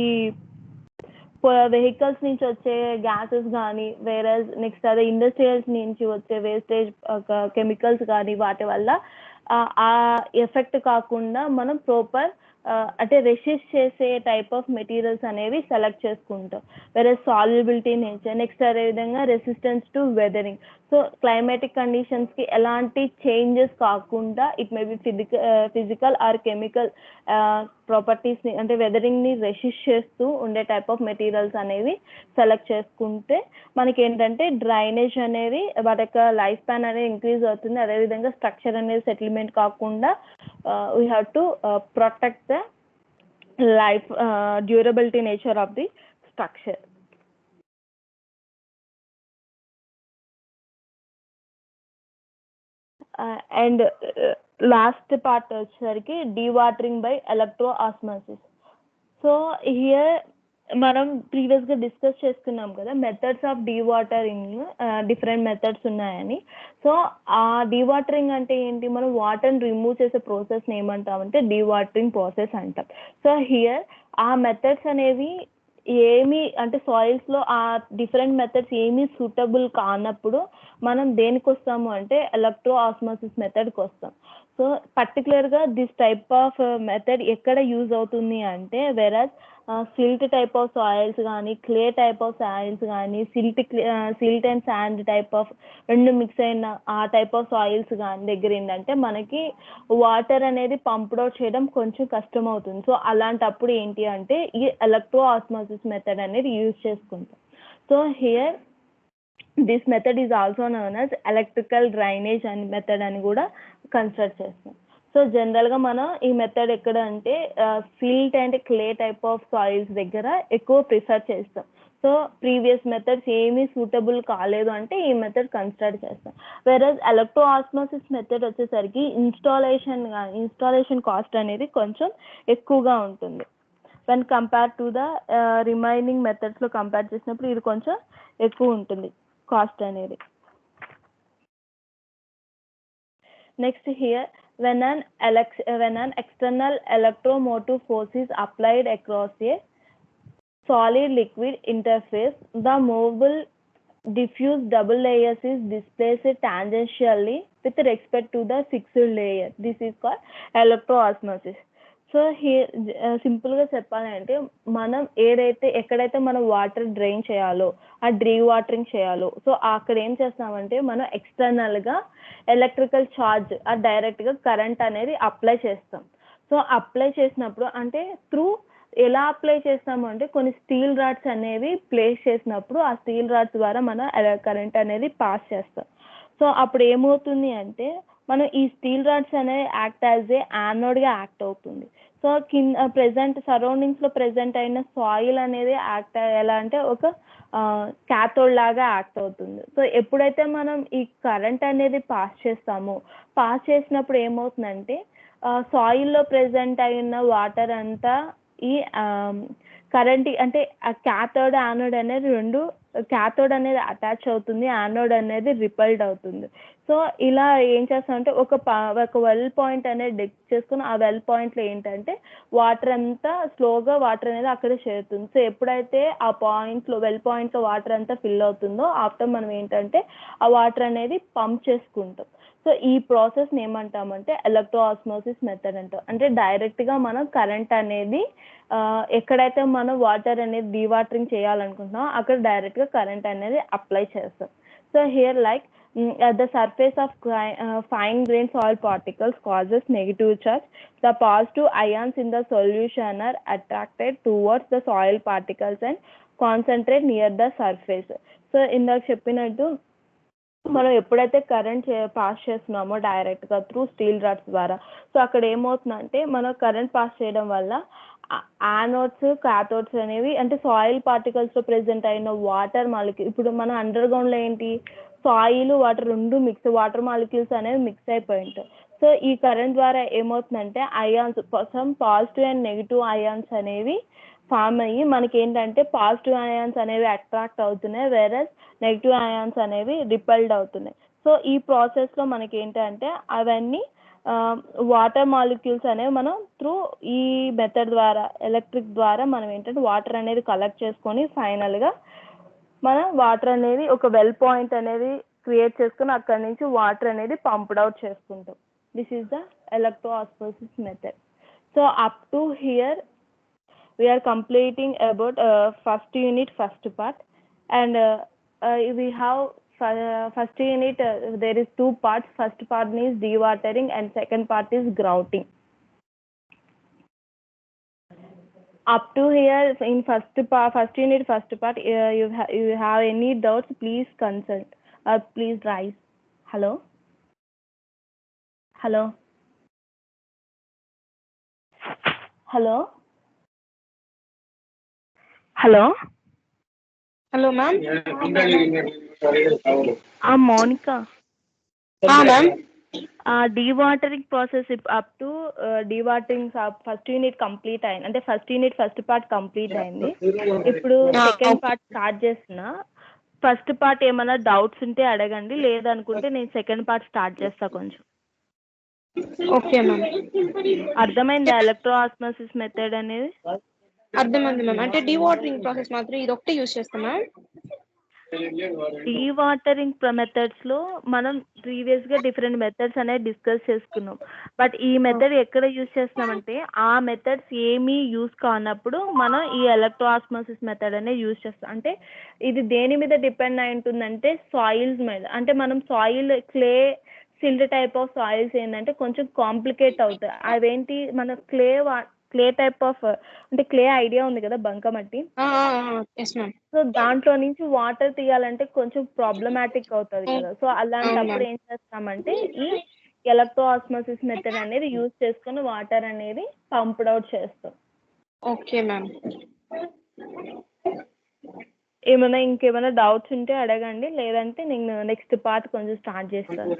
వెహికల్స్ నుంచి వచ్చే గ్యాసెస్ కానీ, వేరే నెక్స్ట్ అదే ఇండస్ట్రియల్స్ నుంచి వచ్చే వేస్టేజ్ కెమికల్స్ కానీ వాటి వల్ల ఆ ఎఫెక్ట్ కాకుండా మనం ప్రాపర్ అంటే రెసిస్ట్ చేసే టైప్ ఆఫ్ మెటీరియల్స్ అనేవి సెలెక్ట్ చేసుకుంటాం. వేరే సాల్యుబిలిటీ నేచర్, నెక్స్ట్ అదేవిధంగా resistance to weathering. So climatic కండిషన్స్కి ఎలాంటి చేంజెస్ కాకుండా it may be physical or chemical ప్రాపర్టీస్ని అంటే వెదరింగ్ని రెసిస్ట్ చేస్తూ ఉండే టైప్ ఆఫ్ మెటీరియల్స్ అనేవి సెలెక్ట్ చేసుకుంటే మనకి ఏంటంటే డ్రైనేజ్ అనేది వాటి యొక్క లైఫ్ స్పాన్ అనేది ఇంక్రీజ్ అవుతుంది. అదేవిధంగా స్ట్రక్చర్ అనేది సెటిల్మెంట్ కాకుండా we have to protect the life durability nature of the structure. And last part వచ్చేసరికి dewatering by electro osmosis. So here మనం ప్రీవియస్గా డిస్కస్ చేసుకున్నాం కదా methods of dewatering, different methods ఉన్నాయని. సో ఆ డీవాటరింగ్ అంటే ఏంటి, మనం వాటర్ని రిమూవ్ చేసే ప్రాసెస్ని ఏమంటామంటే డీవాటరింగ్ ప్రాసెస్ అంటాం. సో హియర్ ఆ మెథడ్స్ అనేవి ఏమి అంటే సాయిల్స్లో ఆ డిఫరెంట్ మెథడ్స్ ఏమీ సూటబుల్ కానప్పుడు మనం దేనికి వస్తాము అంటే ఎలక్ట్రో ఆస్మోసిస్ మెథడ్కి వస్తాం. సో పర్టికులర్గా దిస్ టైప్ ఆఫ్ మెథడ్ ఎక్కడ యూజ్ అవుతుంది అంటే వెరస్ సిల్ట్ టైప్ ఆఫ్ సాయిల్స్ కానీ క్లే టైప్ ఆఫ్ సాయిల్స్ కానీ silt and sand type of రెండు మిక్స్ అయిన ఆ టైప్ ఆఫ్ సాయిల్స్ కానీ దగ్గర ఏంటంటే మనకి వాటర్ అనేది పంప్డ్ అవుట్ చేయడం కొంచెం కష్టం అవుతుంది. సో అలాంటప్పుడు ఏంటి అంటే ఈ ఎలక్ట్రో ఆస్మోసిస్ మెథడ్ అనేది యూజ్ చేసుకుంటాం. So here this method is also known as electrical drainage అని మెథడ్ అని కూడా కన్సిడర్ చేస్తాం. సో జనరల్గా మనం ఈ మెథడ్ ఎక్కడ అంటే silt and clay type of soils దగ్గర ఎక్కువ ప్రిఫర్ చేస్తాం. సో ప్రీవియస్ మెథడ్స్ ఏమీ సూటబుల్ కాలేదు అంటే ఈ మెథడ్ కన్సిడర్ చేస్తాం. వెరస్ ఎలక్ట్రో ఆస్మోసిస్ మెథడ్ వచ్చేసరికి ఇన్స్టాలేషన్ కాస్ట్ అనేది కొంచెం ఎక్కువగా ఉంటుంది. When compare to the remaining మెథడ్స్లో కంపేర్ చేసినప్పుడు ఇది కొంచెం ఎక్కువ ఉంటుంది కాస్ట్ అనేది. Next here when an external electromotive force is applied across a solid liquid interface, the movable diffuse double layers is displaced tangentially with respect to the fixed layer. This is called electroosmosis. So సింపుల్గా చెప్పాలంటే మనం ఎక్కడైతే మనం water drain చేయాలో ఆ dewatering చేయాలో so అక్కడ ఏం చేస్తామంటే మనం ఎక్స్టర్నల్గా ఎలక్ట్రికల్ ఛార్జ్ ఆ డైరెక్ట్గా కరెంట్ అనేది అప్లై చేస్తాం. సో అప్లై చేసినప్పుడు అంటే త్రూ ఎలా అప్లై చేస్తాము అంటే కొన్ని స్టీల్ రాడ్స్ అనేవి ప్లేస్ చేసినప్పుడు ఆ స్టీల్ రాడ్స్ ద్వారా మనం కరెంట్ అనేది పాస్ చేస్తాం. సో అప్పుడు ఏమవుతుంది అంటే మనం ఈ స్టీల్ రాడ్స్ అనేవి యాక్ట్ యాజ్ ఏ యానోడ్గా యాక్ట్ అవుతుంది. సో కింద ప్రెజెంట్ సరౌండింగ్స్లో ప్రెజెంట్ అయిన సాయిల్ అనేది యాక్ట్ ఎలా అంటే ఒక క్యాథోడ్ లాగా యాక్ట్ అవుతుంది. సో ఎప్పుడైతే మనం ఈ కరెంట్ అనేది పాస్ చేసినప్పుడు ఏమవుతుందంటే సాయిల్లో ప్రెజెంట్ అయిన వాటర్ అంతా ఈ కరెంట్ అంటే ఆ క్యాథోడ్ యానోడ్ అనేది రెండు క్యాథోడ్ అనేది అటాచ్ అవుతుంది, యానోడ్ అనేది రిపల్డ్ అవుతుంది. సో ఇలా ఏం చేస్తామంటే ఒక వెల్ పాయింట్ అనేది డిక్ చేసుకుని ఆ వెల్ పాయింట్లో ఏంటంటే వాటర్ అంతా స్లోగా వాటర్ అనేది అక్కడే చేరుతుంది. సో ఎప్పుడైతే ఆ పాయింట్లో వెల్ పాయింట్లో వాటర్ అంతా ఫిల్ అవుతుందో ఆఫ్టర్ మనం ఏంటంటే ఆ వాటర్ అనేది పంప్ చేసుకుంటాం. సో ఈ ప్రాసెస్ని ఏమంటామంటే ఎలక్ట్రో ఆస్మోసిస్ మెథడ్ అంటాం. అంటే డైరెక్ట్గా మనం కరెంట్ అనేది ఎక్కడైతే మనం వాటర్ అనేది డీవాటరింగ్ చేయాలనుకుంటున్నామో అక్కడ డైరెక్ట్గా కరెంట్ అనేది అప్లై చేస్తాం. So here like at the surface of fine-grained soil particles causes negative charge. The positive ions in the solution are attracted towards the soil particles and concentrate near the surface. So ఇందాక చెప్పినట్టు మనం ఎప్పుడైతే current pass చేస్తున్నామో డైరెక్ట్గా through steel rods ద్వారా so అక్కడ ఏమవుతుందంటే మనం కరెంట్ పాస్ చేయడం వల్ల యానోడ్స్ క్యాథోడ్స్ అనేవి అంటే సాయిల్ పార్టికల్స్లో ప్రెజెంట్ అయిన వాటర్ మాలిక్యూల్ ఇప్పుడు మన అండర్ గ్రౌండ్లో ఏంటి సాయిల్ వాటర్ రెండు వాటర్ మాలిక్యూల్స్ అనేవి మిక్స్ అయిపోయి ఉంటాయి. సో ఈ కరెంట్ ద్వారా ఏమవుతుందంటే ions positive and negative ions అనేవి ఫామ్ అయ్యి మనకి ఏంటంటే పాజిటివ్ అయాన్స్ అనేవి అట్రాక్ట్ అవుతున్నాయి, వేరస్ నెగిటివ్ అయాన్స్ అనేవి రిపల్డ్ అవుతున్నాయి. సో ఈ ప్రాసెస్లో మనకి ఏంటంటే అవన్నీ వాటర్ మాలిక్యూల్స్ అనేవి మనం త్రూ ఈ మెథడ్ ద్వారా ఎలక్ట్రిక్ ద్వారా మనం ఏంటంటే వాటర్ అనేది కలెక్ట్ చేసుకొని ఫైనల్గా మనం వాటర్ అనేది ఒక వెల్ పాయింట్ అనేది క్రియేట్ చేసుకుని అక్కడి నుంచి వాటర్ అనేది పంప్డ్ అవుట్ చేసుకుంటాం. This is the electro osmosis method. So up to here, we are completing about first unit, first part, and we have first unit. There is two parts. First part is dewatering, and second part is grouting. Up to here in first unit, first part, you have any doubts, please consult or please rise. Hello. Hello. Hello. Hello. Hello, ma'am. Monica. Ma'am. Dewatering process up to dewatering first unit complete అయింది, అంటే first unit first part complete అయింది. ఇప్పుడు second part start చేస్తున్నా. First part ఏమైనా doubts ఉంటే అడగండి, లేదనుకుంటే నేను సెకండ్ పార్ట్ స్టార్ట్ చేస్తా. కొంచెం ఓకే మ్యామ్. అర్థమైందా ఎలక్ట్రో ఆస్మోసిస్ మెథడ్ అనేది? అర్థమైంది మ్యామ్. అంటే డీవాటరింగ్ ప్రాసెస్ మాత్రం ఇది ఒకటే యూజ్ చేస్తామా? డీవాటరింగ్ మెథడ్స్ లో మనం ప్రీవియస్ గా డిఫరెంట్ మెథడ్స్ అనేది డిస్కస్ చేసుకున్నాం. బట్ ఈ మెథడ్ ఎక్కడ యూజ్ చేస్తున్నామంటే ఆ మెథడ్స్ ఏమీ యూజ్ కానప్పుడు మనం ఈ ఎలక్ట్రో ఆస్మోసిస్ మెథడ్ అనేది యూజ్ చేస్తాం. అంటే ఇది దేని మీద డిపెండ్ అయి ఉంటుందంటే సాయిల్స్ మీద. అంటే మనం soil clay silt type of soils ఏంటంటే కొంచెం కాంప్లికేట్ అవుతాయి. అవేంటి, మన క్లే టైప్ ఆఫ్, అంటే క్లే ఐడియా ఉంది కదా, బంకమట్టి. సో దాంట్లో నుంచి వాటర్ తీయాలంటే కొంచెం ప్రాబ్లమాటిక్ అవుతుంది కదా. సో అలాంటప్పుడు ఏం చేస్తామంటే ఈ ఎలక్ట్రో ఆస్మోసిస్ మెథడ్ అనేది యూజ్ చేసుకొని వాటర్ అనేది పంప్డ్ అవుట్ చేస్తాం. Okay ma'am. ఇంకేమైనా డౌట్స్ ఉంటే అడగండి, లేదంటే నేను నెక్స్ట్ పార్ట్ కొంచెం స్టార్ట్ చేస్తాను.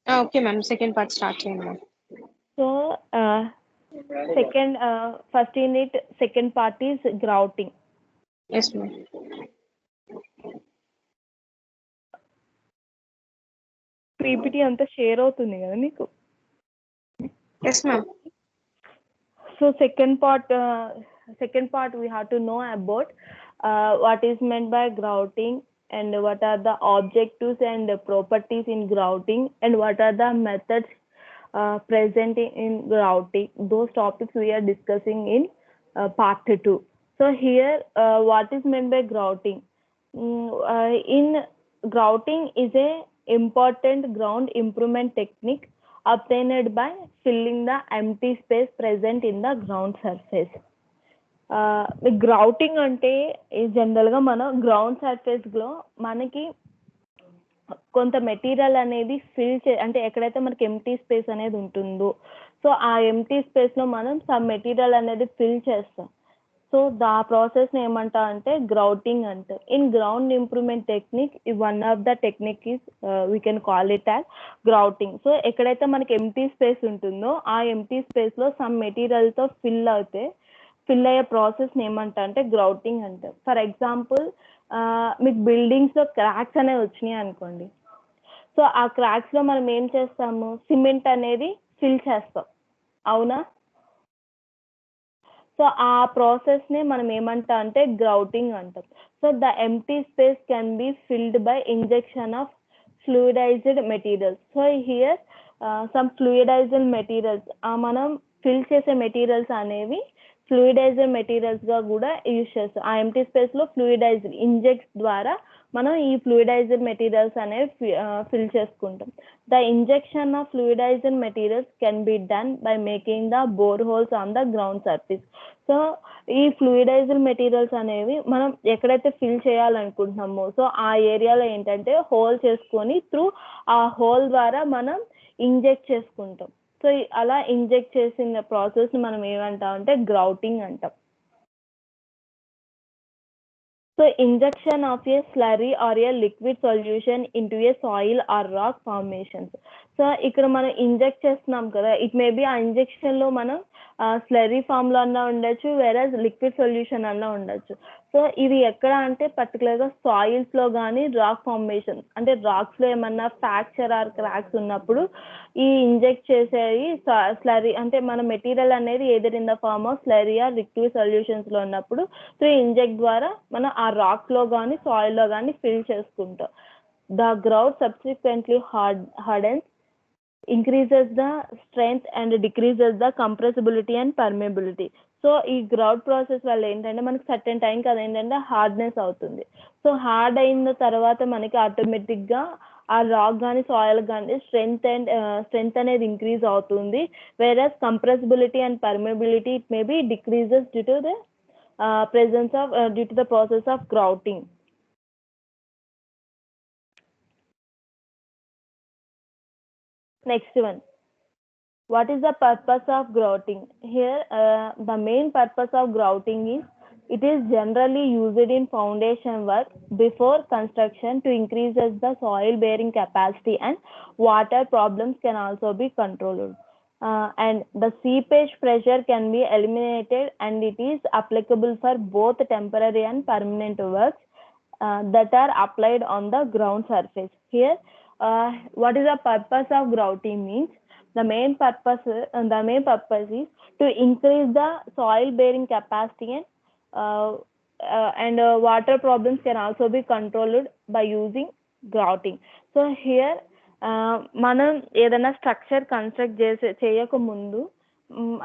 Okay ma'am, second part start చేయండి. So second first unit second part is grouting. Yes ma'am. PPT అంతా షేర్ అవుతుంది కదా మీకు? Yes ma'am. So second part we have to know about what is meant by grouting, and what are the objectives and properties in grouting, and what are the methods present in grouting. Those topics we are discussing in part 2. So here what is meant by grouting? In grouting is a important ground improvement technique obtained by filling the empty space present in the ground surface. Grouting అంటే జనరల్గా మనం ground సర్ఫేస్లో మనకి కొంత material అనేది అంటే ఎక్కడైతే మనకి empty space అనేది ఉంటుందో, సో ఆ ఎంటీ స్పేస్లో మనం సమ్ మెటీరియల్ అనేది ఫిల్ చేస్తాం. సో దా ప్రాసెస్ని ఏమంటా అంటే గ్రౌటింగ్ అంటే. In ground improvement technique one of the technique is we can call it as grouting. So ఎక్కడైతే మనకి ఎంటీ స్పేస్ ఉంటుందో ఆ ఎంటీ స్పేస్లో సమ్ మెటీరియల్తో ఫిల్ అయ్యే ప్రాసెస్ని ఏమంటా అంటే గ్రౌటింగ్ అంటారు. ఫర్ ఎగ్జాంపుల్ మీకు బిల్డింగ్స్లో క్రాక్స్ అనేవి వచ్చినాయి అనుకోండి. సో ఆ క్రాక్స్లో మనం ఏం చేస్తాము, సిమెంట్ అనేది ఫిల్ చేస్తాం, అవునా? సో ఆ ప్రాసెస్ని మనం ఏమంటా అంటే గ్రౌటింగ్ అంటాం. So the empty space can be filled by injection of fluidised materials. So here some fluidised materials, మనం ఫిల్ చేసే మెటీరియల్స్ అనేవి ఫ్లూయిడైజ్డ్ మెటీరియల్స్గా కూడా యూజ్ చేస్తాం. ఆ ఎంటీ స్పేస్లో ఫ్లూయిడైజ్డ్ ఇంజెక్ట్స్ ద్వారా మనం ఈ ఫ్లూయిడైజ్డ్ మెటీరియల్స్ అనేవి ఫిల్ చేసుకుంటాం. The injection of fluidised materials can be done by making the bore holes on the ground surface. So ఈ ఫ్లూయిడైజ్డ్ మెటీరియల్స్ అనేవి మనం ఎక్కడైతే ఫిల్ చేయాలనుకుంటున్నామో సో ఆ ఏరియాలో ఏంటంటే హోల్ చేసుకొని త్రూ ఆ హోల్ ద్వారా మనం ఇంజెక్ట్ చేసుకుంటాం. సో అలా ఇంజెక్ట్ చేసిన ప్రాసెస్ మనం ఏమంటాం అంటే గ్రౌటింగ్ అంటాం. So injection of a slurry or a liquid solution into a soil or rock formations. So ఇక్కడ మనం ఇంజెక్ట్ చేస్తున్నాం కదా, ఇట్ మే బి ఆ ఇంజెక్షన్లో మనం స్లరీ ఫామ్లో అన్నా ఉండొచ్చు, వేరే లిక్విడ్ సొల్యూషన్ అన్నా ఉండొచ్చు. సో ఇది ఎక్కడ అంటే పర్టికులర్గా సాయిల్స్లో కానీ రాక్ ఫార్మేషన్, అంటే రాక్స్లో ఏమన్నా ఫ్రాక్చర్ ఆర్ క్రాక్స్ ఉన్నప్పుడు ఈ ఇంజెక్ట్ చేసేవి స్లరీ, అంటే మన మెటీరియల్ అనేది either in the form of slurry or liquid సొల్యూషన్స్లో ఉన్నప్పుడు సో ఇంజెక్ట్ ద్వారా మనం ఆ రాక్లో కానీ సాయిల్లో కానీ ఫిల్ చేసుకుంటాం. The grout subsequently hardness increases the strength and decreases the compressibility and permeability. So ఈ గ్రౌట్ ప్రాసెస్ వల్ల ఏంటంటే మనకి సర్టెన్ టైంకి అది ఏంటంటే హార్డ్నెస్ అవుతుంది. సో హార్డ్ అయిన తర్వాత మనకి ఆటోమేటిక్గా ఆ రాక్ కానీ సాయిల్ కానీ స్ట్రెంత్ అనేది ఇంక్రీజ్ అవుతుంది. Whereas compressibility and permeability it may be decreases due to the due to the process of grouting. Next one. What is the purpose of grouting? Here, the main purpose of grouting is it is generally used in foundation work before construction to increase the soil bearing capacity, and water problems can also be controlled. And the seepage pressure can be eliminated, and it is applicable for both temporary and permanent works that are applied on the ground surface. Here, what is the purpose of grouting means? The main purpose is to increase the soil bearing capacity, and water problems can also be controlled by using grouting. So here మనం ఏదైనా structure construct చేయక ముందు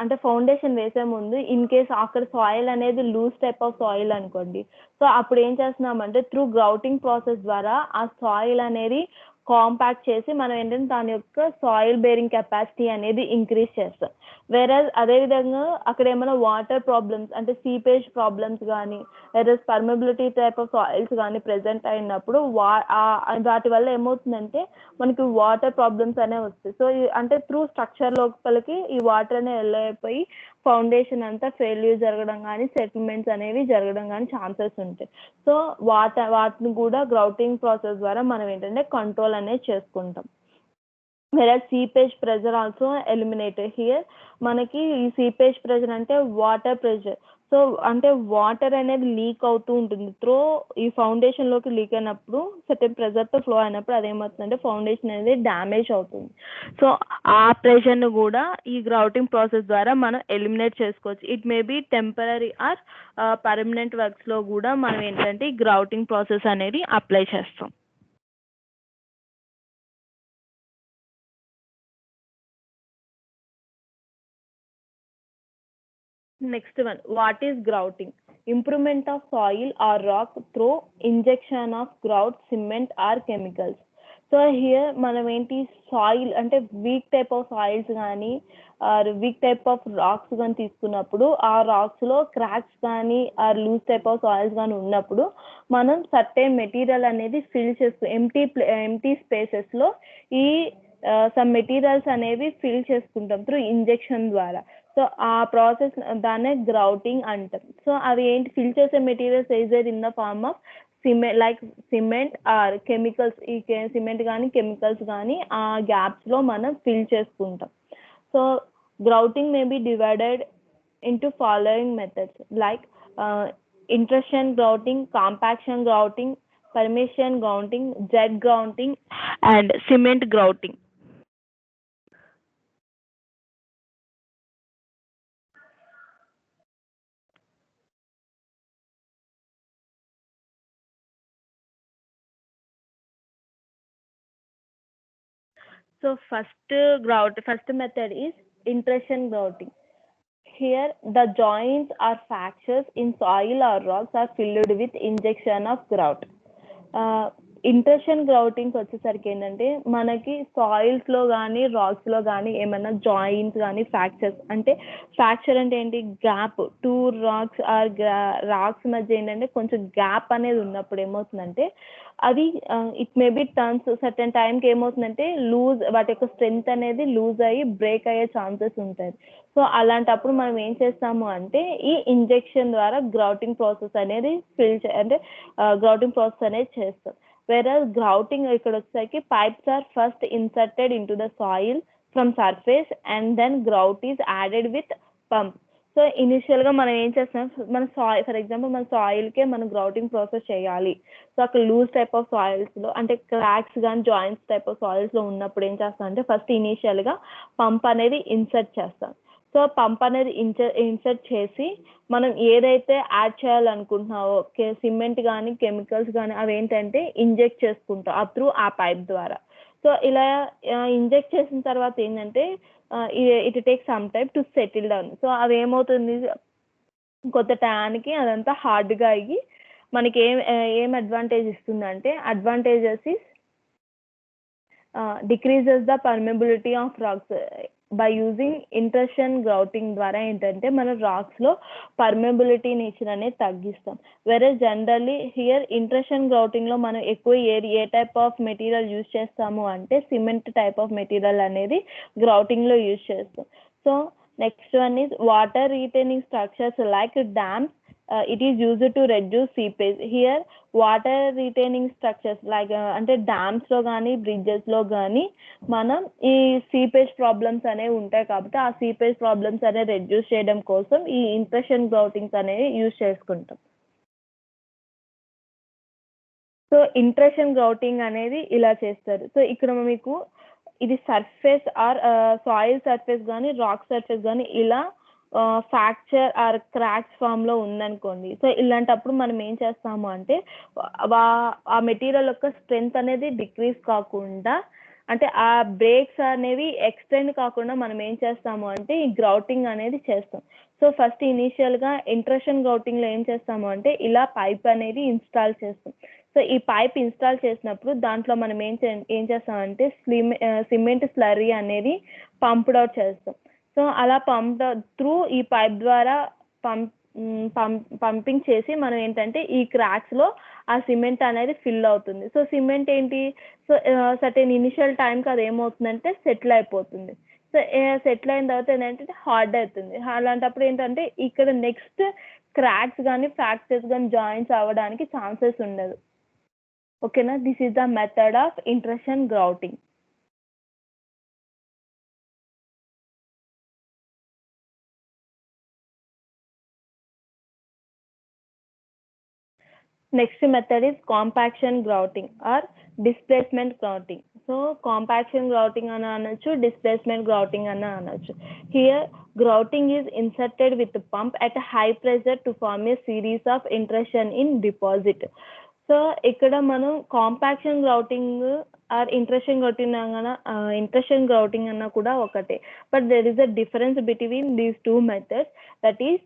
అంటే foundation వేసే ముందు in case అక్కడ soil అనేది loose type of soil అనుకోండి, సో అప్పుడు ఏం చేస్తున్నామంటే త్రూ గ్రౌటింగ్ ప్రాసెస్ ద్వారా ఆ సాయిల్ అనేది కాంపాక్ట్ చేసి మనం ఏంటంటే దాని యొక్క సాయిల్ బేరింగ్ కెపాసిటీ అనేది ఇంక్రీజ్ చేస్తాం. వేరస్ అదేవిధంగా అక్కడ ఏమైనా వాటర్ ప్రాబ్లమ్స్ అంటే సీపేజ్ ప్రాబ్లమ్స్ కానీ వేరస్ పర్మబిలిటీ టైప్ ఆఫ్ సాయిల్స్ కానీ ప్రెజెంట్ అయినప్పుడు వాటి వల్ల ఏమవుతుందంటే మనకి వాటర్ ప్రాబ్లమ్స్ అనేవి వస్తాయి. సో అంటే త్రూ స్ట్రక్చర్ లోపలికి ఈ వాటర్ అనేవి వెళ్ళిపోయి ఫౌండేషన్ అంతా ఫెయిల్యూర్ జరగడం కానీ సెటిల్మెంట్స్ అనేవి జరగడం కానీ ఛాన్సెస్ ఉంటాయి. సో వాటిని కూడా గ్రౌటింగ్ ప్రాసెస్ ద్వారా మనం ఏంటంటే కంట్రోల్ అనేది చేసుకుంటాం. whereas seepage pressure also eliminated. Here మనకి ఈ seepage pressure అంటే వాటర్ ప్రెషర్. సో అంటే వాటర్ అనేది లీక్ అవుతూ ఉంటుంది త్రూ ఈ ఫౌండేషన్ లోకి లీక్ అయినప్పుడు సర్టెన్ ప్రెషర్ తో ఫ్లో అయినప్పుడు అదేమవుతుందంటే ఫౌండేషన్ అనేది డ్యామేజ్ అవుతుంది. సో ఆ ప్రెషర్ ను కూడా ఈ గ్రౌటింగ్ ప్రాసెస్ ద్వారా మనం ఎలిమినేట్ చేసుకోవచ్చు. It may B temporary are permanent works లో కూడా మనం ఏంటంటే ఈ గ్రౌటింగ్ ప్రాసెస్ అనేది అప్లై చేస్తాం. Next one, what is grouting? Improvement of soil or rock through injection of grout, cement or chemicals. So here మనం ఏంటి సాయిల్ అంటే వీక్ టైప్ ఆఫ్ సాయిల్స్ కానీ వీక్ టైప్ ఆఫ్ రాక్స్ కానీ తీసుకున్నప్పుడు ఆ రాక్స్లో క్రాక్స్ కానీ or loose type of soils కానీ ఉన్నప్పుడు మనం సర్టెన్ మెటీరియల్ అనేది ఫిల్ చేస్తూ ఎంటీ స్పేసెస్లో ఈ సమ్ మెటీరియల్స్ అనేవి ఫిల్ చేసుకుంటాం త్రూ ఇంజెక్షన్ ద్వారా. సో ఆ ప్రాసెస్ దాన్నే గ్రౌటింగ్ అంటాం. సో అవి ఏంటి ఫిల్ చేసే materials either in the form of cement or chemicals. ఈ సిమెంట్ కానీ కెమికల్స్ కానీ ఆ గ్యాప్స్లో మనం ఫిల్ చేసుకుంటాం. So grouting may be divided into following methods like intrusion grouting, compaction grouting, permeation grouting, jet grouting and cement grouting. So first method is intrusion grouting. Here the joints or fractures in soil or rocks are filled with injection of grout. Intrusion grouting వచ్చేసరికి ఏంటంటే మనకి సాయిల్స్లో కానీ రాక్స్లో కానీ ఏమైనా joints కానీ fractures అంటే fracture అంటే ఏంటి గ్యాప్ టూ రాక్స్ మధ్య ఏంటంటే కొంచెం గ్యాప్ అనేది ఉన్నప్పుడు ఏమవుతుందంటే అది it may B turns certain టైంకి ఏమవుతుందంటే వాటి యొక్క స్ట్రెంగ్త్ అనేది లూజ్ అయ్యి బ్రేక్ అయ్యే ఛాన్సెస్ ఉంటాయి. సో అలాంటప్పుడు మనం ఏం చేస్తాము అంటే ఈ ఇంజెక్షన్ ద్వారా గ్రౌటింగ్ ప్రాసెస్ అనేది గ్రౌటింగ్ ప్రాసెస్ అనేది చేస్తాం. whereas grouting ఇక్కడ వచ్చేసరికి pipes are first inserted into the soil from surface and then grout is added with pump. So ఇనిషియల్గా మనం ఏం చేస్తాం మన సాయిల్ ఫర్ ఎగ్జాంపుల్ మన సాయిల్కే మనం గ్రౌటింగ్ ప్రాసెస్ చేయాలి. సో అక్కడ లూజ్ టైప్ ఆఫ్ సాయిల్స్లో అంటే క్రాక్స్ కానీ జాయింట్స్ టైప్ ఆఫ్ సాయిల్స్లో ఉన్నప్పుడు ఏం చేస్తాం అంటే ఫస్ట్ ఇనిషియల్గా పంప్ అనేది ఇన్సర్ట్ చేస్తాం. సో పంప్ అనేది ఇన్సర్ట్ చేసి మనం ఏదైతే యాడ్ చేయాలనుకుంటున్నావో సిమెంట్ కానీ కెమికల్స్ కానీ అవి ఏంటంటే ఇంజెక్ట్ చేసుకుంటాం త్రూ ఆ పైప్ ద్వారా. సో ఇలా ఇంజెక్ట్ చేసిన తర్వాత ఏంటంటే it take some time to settle down. So అది ఏమవుతుంది, కొంత టయానికి అదంతా హార్డ్గా అయ్యి మనకి ఏం అడ్వాంటేజ్ ఇస్తుందంటే, advantages is decreases the permeability of rocks by using intrusion grouting ద్వారా ఏంటంటే మన రాక్స్లో పర్మిబిలిటీ నేచర్ అనేది తగ్గిస్తాం. వేరే జనరల్లీ హియర్ ఇంట్రషన్ గ్రౌటింగ్లో మనం ఎక్కువ ఏ టైప్ ఆఫ్ మెటీరియల్ యూజ్ చేస్తాము అంటే సిమెంట్ టైప్ ఆఫ్ మెటీరియల్ అనేది గ్రౌటింగ్లో యూజ్ చేస్తాం. So next one is water retaining structures like dams. It is used to reduce seepage. Here water retaining structures like అంటే dams లో కానీ bridges లో కానీ మనం ఈ సీపేజ్ ప్రాబ్లమ్స్ అనేవి ఉంటాయి కాబట్టి ఆ సీపేజ్ ప్రాబ్లమ్స్ అనేవి రెడ్యూస్ చేయడం కోసం ఈ ఇంప్రెషన్ గ్రౌటింగ్స్ అనేవి యూజ్ చేసుకుంటాం. సో ఇంప్రెషన్ గ్రౌటింగ్ అనేది ఇలా చేస్తారు. సో ఇక్కడ మీకు ఇది సర్ఫేస్ ఆర్ సాయిల్ సర్ఫేస్ కానీ రాక్ సర్ఫేస్ కానీ ఇలా ఫ్రాక్చర్ ఆర్ క్రాక్స్ ఫామ్ లో ఉందనుకోండి. సో ఇలాంటప్పుడు మనం ఏం చేస్తాము అంటే ఆ మెటీరియల్ యొక్క స్ట్రెంగ్త్ అనేది డిక్రీజ్ కాకుండా, అంటే ఆ బ్రేక్స్ అనేవి ఎక్స్టెండ్ కాకుండా మనం ఏం చేస్తాము అంటే ఈ గ్రౌటింగ్ అనేది చేస్తాం. సో ఫస్ట్ ఇనీషియల్గా ఇంట్రషన్ గ్రౌటింగ్లో ఏం చేస్తాము అంటే ఇలా పైప్ అనేది ఇన్స్టాల్ చేస్తాం. సో ఈ పైప్ ఇన్స్టాల్ చేసినప్పుడు దాంట్లో మనం ఏం చేస్తామంటే సిమెంట్ స్లర్రీ అనేది పంప్డ్ అవుట్ చేస్తాం. సో అలా త్రూ ఈ పైప్ ద్వారా పంపింగ్ చేసి మనం ఏంటంటే ఈ క్రాక్స్లో ఆ సిమెంట్ అనేది ఫిల్ అవుతుంది. సో సిమెంట్ ఏంటి, సో సర్టెన్ ఇనిషియల్ టైంకి అది ఏమవుతుందంటే సెటిల్ అయిపోతుంది. సో సెటిల్ అయిన తర్వాత ఏంటంటే హార్డ్ అవుతుంది. అలాంటప్పుడు ఏంటంటే ఇక్కడ నెక్స్ట్ క్రాక్స్ కానీ ఫ్రాక్చర్స్ కానీ జాయింట్స్ అవ్వడానికి ఛాన్సెస్ ఉండదు. ఓకేనా, this is the method of intrusion grouting. Next method is compaction grouting or displacement grouting. So compaction grouting ana anachu, displacement grouting ana anachu. Here grouting is inserted with the pump at a high pressure to form a series of intrusion in deposit. So ikkada manam compaction grouting or intrusion grouting anna kuda okate, but there is a difference between these two methods, that is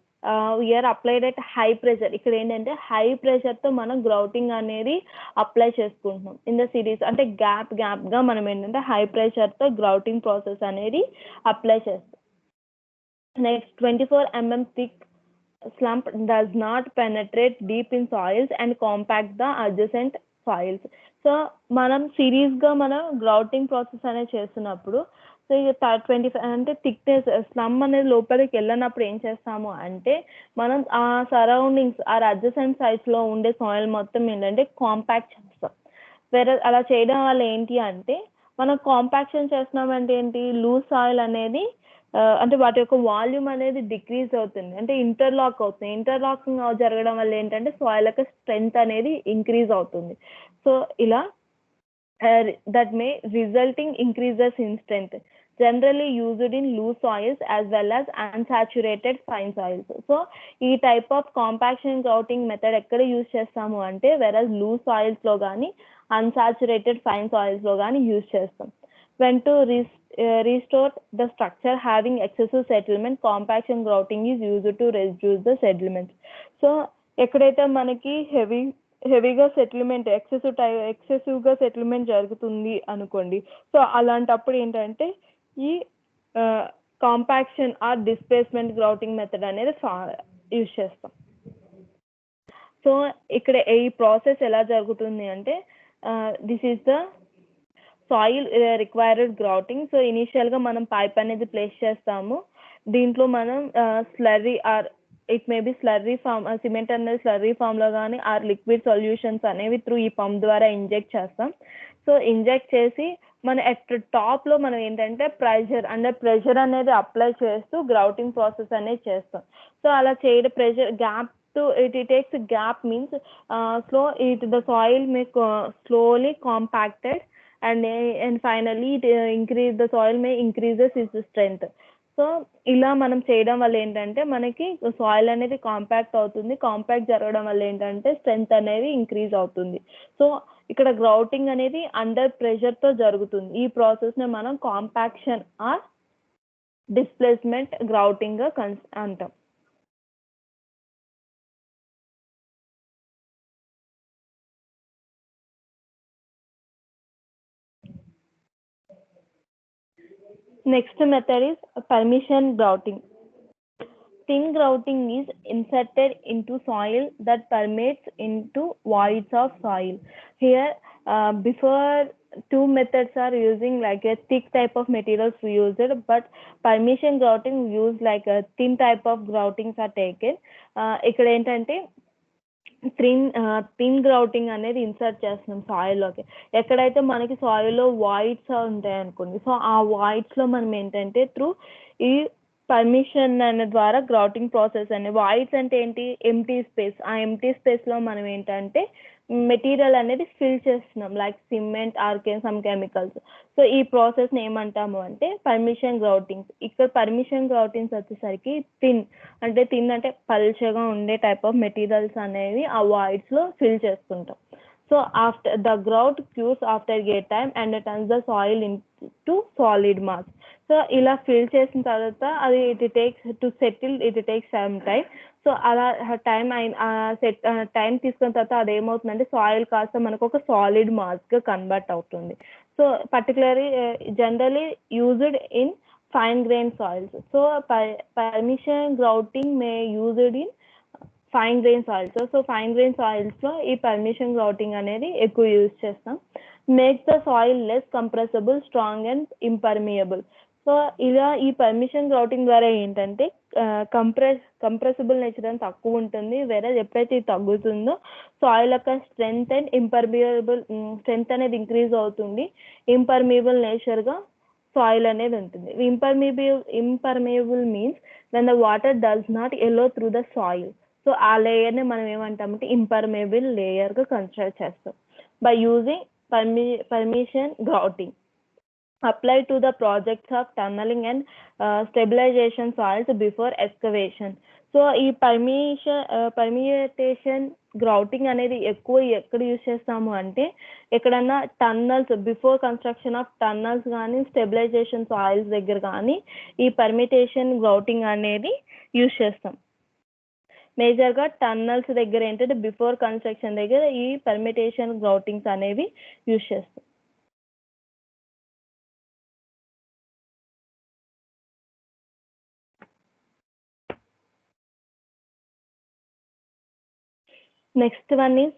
we are applied at high pressure. ఇక్కడ ఏంటంటే high pressure తో మనం grouting అనేది apply చేసుకుంటున్నాం in the series, అంటే gap గా మనం ఏంటంటే హై ప్రెషర్ తో గ్రౌటింగ్ ప్రాసెస్ అనేది అప్లై చేస్తాం. Next 24 mm thick slump does not penetrate deep in soils and compact the adjacent soils. So మనం సిరీస్ గా మనం గ్రౌటింగ్ ప్రాసెస్ అనేది చేస్తున్నప్పుడు సో ఇక 25 అంటే థిక్నెస్ స్లమ్ అనేది లోపలికి వెళ్ళినప్పుడు ఏం చేస్తాము అంటే మనం ఆ సరౌండింగ్స్ ఆ అడ్జసెంట్ సైడ్స్ లో ఉండే సాయిల్ మొత్తం ఏంటంటే కాంపాక్ట్ చేస్తాం. వేరే అలా చేయడం వల్ల ఏంటి అంటే మనం కాంపాక్షన్ చేస్తున్నామంటే ఏంటి, లూజ్ సాయిల్ అనేది అంటే వాటి యొక్క వాల్యూమ్ అనేది డిక్రీజ్ అవుతుంది, అంటే ఇంటర్లాక్ అవుతుంది. ఇంటర్లాకింగ్ జరగడం వల్ల ఏంటంటే సాయిల్ యొక్క స్ట్రెంగ్త్ అనేది ఇంక్రీజ్ అవుతుంది. సో ఇలా that may resulting increases in strength, generally used in loose soils as well as unsaturated fine soils. So ఈ type of compaction grouting method ఎక్కడ యూజ్ చేస్తాము అంటే whereas loose soils లో కానీ unsaturated fine soils లో కానీ use చేస్తాం. When to restore the structure having excessive settlement, compaction grouting is used to reduce the settlements. So ఎక్కడైతే మనకి హెవీగా సెటిల్మెంట్ ఎక్సెసివ్గా సెటిల్మెంట్ జరుగుతుంది అనుకోండి, సో అలాంటప్పుడు ఏంటంటే ఈ compaction or displacement grouting method అనేది యూజ్ చేస్తాం. సో ఇక్కడ ఈ ప్రాసెస్ ఎలా జరుగుతుంది అంటే this is the soil required grouting. So ఇనీషియల్గా మనం పైప్ అనేది ప్లేస్ చేస్తాము, దీంట్లో మనం slurry or it may be slurry form, cement అనేది స్లర్రీ ఫామ్లో కానీ ఆర్ లిక్విడ్ సొల్యూషన్స్ అనేవి త్రూ ఈ పంప్ ద్వారా ఇంజెక్ట్ చేస్తాం. సో ఇంజెక్ట్ చేసి మన ఎట్ టాప్లో మనం ఏంటంటే ప్రెషర్ అనేది అప్లై చేస్తూ గ్రౌటింగ్ ప్రాసెస్ అనేది చేస్తాం. సో అలా చేయడం pressure gap to it takes gap means the soil may slowly compacted and finally the soil may increases its strength. So ఇలా మనం చేయడం వల్ల ఏంటంటే మనకి సాయిల్ అనేది కాంపాక్ట్ అవుతుంది, కాంపాక్ట్ జరగడం వల్ల ఏంటంటే స్ట్రెంగ్త్ అనేది ఇంక్రీజ్ అవుతుంది. సో ఇక్కడ గ్రౌటింగ్ అనేది అండర్ ప్రెషర్తో జరుగుతుంది. ఈ ప్రాసెస్ని మనం కాంపాక్షన్ ఆర్ డిస్ప్లేస్మెంట్ గ్రౌటింగ్ అంటాం. Next method is permission grouting. Thin grouting is inserted into soil that permeates into voids of soil. Here, before two methods are using like a thick type of materials we used, but permission grouting used like a thin type of groutings are taken. ఇక్కడ ఏంటంటే thin grouting అనేది insert చేస్తున్నాం సాయిల్లోకి. ఎక్కడైతే మనకి సాయిల్లో voids ఉంటాయి అనుకోండి, so ఆ వాయిడ్స్లో మనం ఏంటంటే త్రూ ఈ పర్మిషన్ అనే ద్వారా గ్రౌటింగ్ ప్రాసెస్ అని. వాయిడ్స్ అంటే ఏంటి? Empty space. ఆ ఎంటీ స్పేస్లో మనం ఏంటంటే మెటీరియల్ అనేది ఫిల్ చేస్తున్నాం like cement or some chemicals. So ఈ ప్రాసెస్ని ఏమంటాము అంటే పర్మిషన్ గ్రౌటింగ్స్. ఇక్కడ పర్మిషన్ గ్రౌటింగ్స్ వచ్చేసరికి థిన్ అంటే పల్చగా ఉండే టైప్ ఆఫ్ మెటీరియల్స్ అనేవి ఆ వాయిడ్స్లో ఫిల్ చేసుకుంటాం. So after the grout cures after a time and turns the soil into solid mass. So ఇలా ఫిల్ చేసిన తర్వాత అది it takes some time. So అలా టైం తీసుకున్న తర్వాత అది ఏమవుతుందంటే సాయిల్ కాస్త మనకు ఒక సాలిడ్ మాస్గా కన్వర్ట్ అవుతుంది. So particularly generally used in fine grain soils. So permission grouting may used in fine grain soils. So fine grain సాయిల్స్లో ఈ పర్మిషన్ గ్రౌటింగ్ అనేది ఎక్కువ యూజ్ చేస్తాం. Makes the soil less compressible, strong and impermeable. So ఇలా ఈ permission grouting ద్వారా ఏంటంటే compressible nature అని తక్కువ ఉంటుంది. వేరే ఎప్పుడైతే ఇది తగ్గుతుందో సాయిల్ యొక్క స్ట్రెంగ్త్ అండ్ స్ట్రెంగ్త్ అనేది ఇంక్రీజ్ అవుతుంది. ఇంపర్మియబుల్ నేచర్గా సాయిల్ అనేది ఉంటుంది. Impermeable means when the water does not yellow through the soil. So ఆ లేయర్ని మనం ఏమంటామంటే ఇంపర్మియబుల్ లేయర్గా కన్సిడర్ చేస్తాం. By using permission grouting applied to the projects of tunneling and stabilization soils before excavation. So ఈ permutation grouting అనేది ఎక్కువ ఎక్కడ use చేస్తాము అంటే ఎక్కడన్నా tunnels, before construction of tunnels కానీ స్టెబిలైజేషన్ సాయిల్స్ దగ్గర కానీ ఈ పర్మిటేషన్ గ్రౌటింగ్ అనేది యూజ్ చేస్తాం. మేజర్గా టన్నల్స్ దగ్గర ఏంటంటే బిఫోర్ కన్స్ట్రక్షన్ దగ్గర ఈ పర్మిటేషన్ గ్రౌటింగ్స్ అనేవి యూజ్ చేస్తాం. Next one is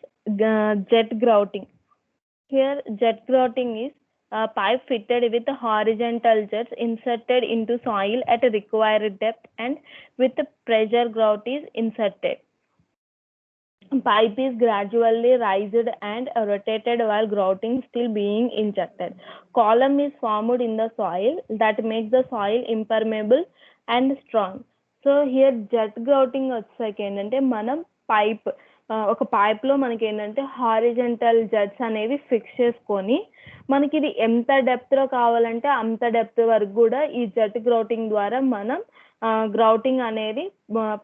jet grouting. Here jet grouting is a pipe fitted with horizontal jets inserted into soil at a required depth and with pressure grout is inserted. Pipe is gradually raised and rotated while grouting still being injected. Column is formed in the soil that makes the soil impermeable and strong. So here jet grouting వచ్చేసరికి ఏంటంటే మనం ఒక పైప్లో మనకి ఏంటంటే horizontal jets అనేవి fix చేసుకొని మనకి ఇది ఎంత డెప్త్లో కావాలంటే అంత డెప్త్ వరకు కూడా ఈ జెట్ గ్రౌటింగ్ ద్వారా మనం గ్రౌటింగ్ అనేది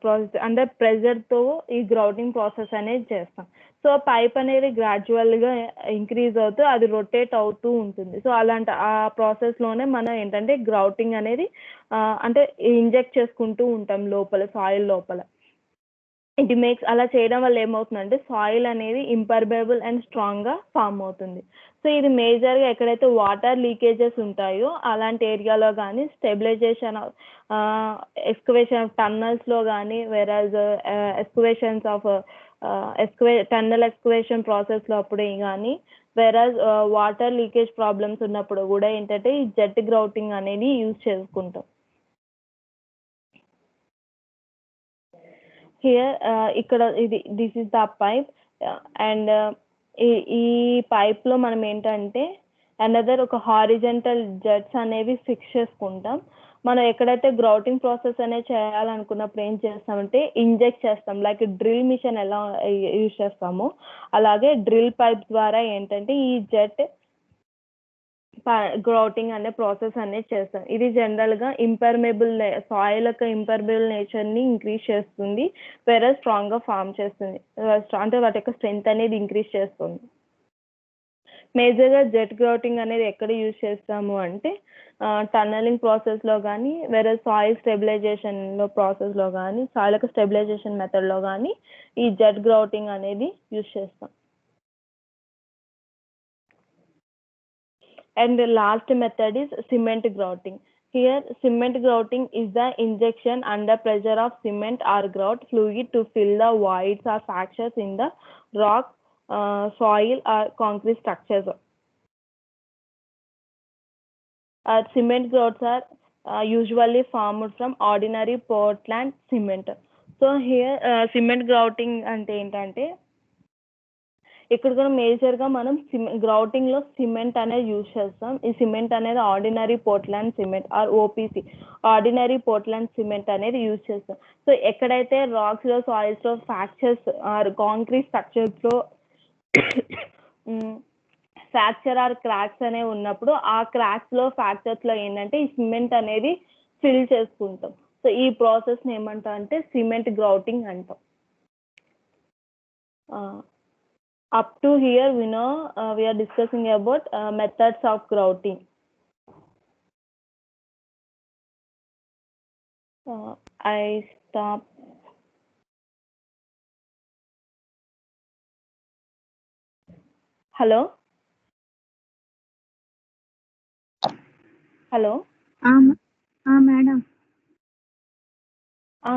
ప్రాసెస్ అంటే ప్రెజర్తో ఈ గ్రౌటింగ్ ప్రాసెస్ అనేది చేస్తాం. సో పైప్ అనేది గ్రాడ్యువల్గా ఇంక్రీజ్ అవుతూ అది రొటేట్ అవుతూ ఉంటుంది. సో అలాంటి ఆ ప్రాసెస్లోనే మనం ఏంటంటే గ్రౌటింగ్ అనేది అంటే ఇంజెక్ట్ చేసుకుంటూ ఉంటాం లోపల సాయిల్ లోపల. ఇట్ మేక్స్ అలా చేయడం వల్ల ఏమవుతుందంటే సాయిల్ అనేది ఇంపర్మేబుల్ అండ్ స్ట్రాంగ్గా ఫామ్ అవుతుంది. సో ఇది మేజర్గా ఎక్కడైతే వాటర్ లీకేజెస్ ఉంటాయో అలాంటి ఏరియాలో కానీ స్టెబిలైజేషన్ ఎక్స్కవేషన్ ఆఫ్ టన్నల్స్లో కానీ వెరాజ్ ఎక్స్కవేషన్స్ ఆఫ్ టన్నల్ ఎక్స్కవేషన్ ప్రాసెస్లో అప్పుడే కానీ వెరాజ్ వాటర్ లీకేజ్ ప్రాబ్లమ్స్ ఉన్నప్పుడు కూడా ఏంటంటే ఈ జెట్ గ్రౌటింగ్ అనేది యూజ్ చేసుకుంటాం. హియర్ ఇక్కడ this is the pipe and ఈ పైప్లో మనం ఏంటంటే అనదర్ ఒక హారిజెంటల్ జెట్స్ అనేవి ఫిక్స్ చేసుకుంటాం. మనం ఎక్కడైతే గ్రౌటింగ్ ప్రాసెస్ అనేది చేయాలనుకున్నప్పుడు ఏం చేస్తామంటే ఇంజెక్ట్ చేస్తాం. లైక్ డ్రిల్ మిషన్ ఎలా యూజ్ చేస్తామో అలాగే డ్రిల్ పైప్ ద్వారా ఏంటంటే ఈ జెట్ గ్రౌటింగ్ అనే ప్రాసెస్ అనేది చేస్తాం. ఇది జనరల్గా ఇంపర్మేబుల్ సాయిల్ యొక్క ఇంపర్మేబుల్ నేచర్ని ఇంక్రీజ్ చేస్తుంది, వేరే స్ట్రాంగ్గా ఫామ్ చేస్తుంది, అంటే వాటి యొక్క స్ట్రెంగ్త్ అనేది ఇంక్రీజ్ చేస్తుంది. మేజర్గా జెట్ గ్రౌటింగ్ అనేది ఎక్కడ యూజ్ చేస్తాము అంటే టన్నలింగ్ ప్రాసెస్లో కానీ వేరే సాయిల్ స్టెబిలైజేషన్లో ప్రాసెస్లో కానీ సాయిల్ యొక్క స్టెబిలైజేషన్ మెథడ్లో కానీ ఈ జెట్ గ్రౌటింగ్ అనేది యూజ్ చేస్తాం. And the last method is cement grouting. Here, cement grouting is the injection under pressure of cement or grout fluid to fill the voids or fractures in the rock, soil, or concrete structures. Cement grouts are usually formed from ordinary Portland cement. So here, cement grouting ante entante ఇక్కడ కూడా మేజర్గా మనం గ్రౌటింగ్లో cement అనేది use చేస్తాం. ఈ cement అనేది ordinary Portland cement or OPC ordinary Portland cement అనేది use చేస్తాం. సో ఎక్కడైతే రాక్స్లో సాయిల్స్లో ఫ్రాక్చర్స్ ఆర్ కాంక్రీట్ స్ట్రక్చర్స్లో ఫ్రాక్చర్ ఆర్ క్రాక్స్ అనేవి ఉన్నప్పుడు ఆ క్రాక్స్లో ఫ్రాక్చర్స్లో ఏంటంటే ఈ సిమెంట్ అనేది ఫిల్ చేసుకుంటాం. సో ఈ ప్రాసెస్ని ఏమంటాం అంటే సిమెంట్ గ్రౌటింగ్ అంటాం. Up to here, we know we are discussing about methods of grouting. I stop. Hello? Hello? Madam.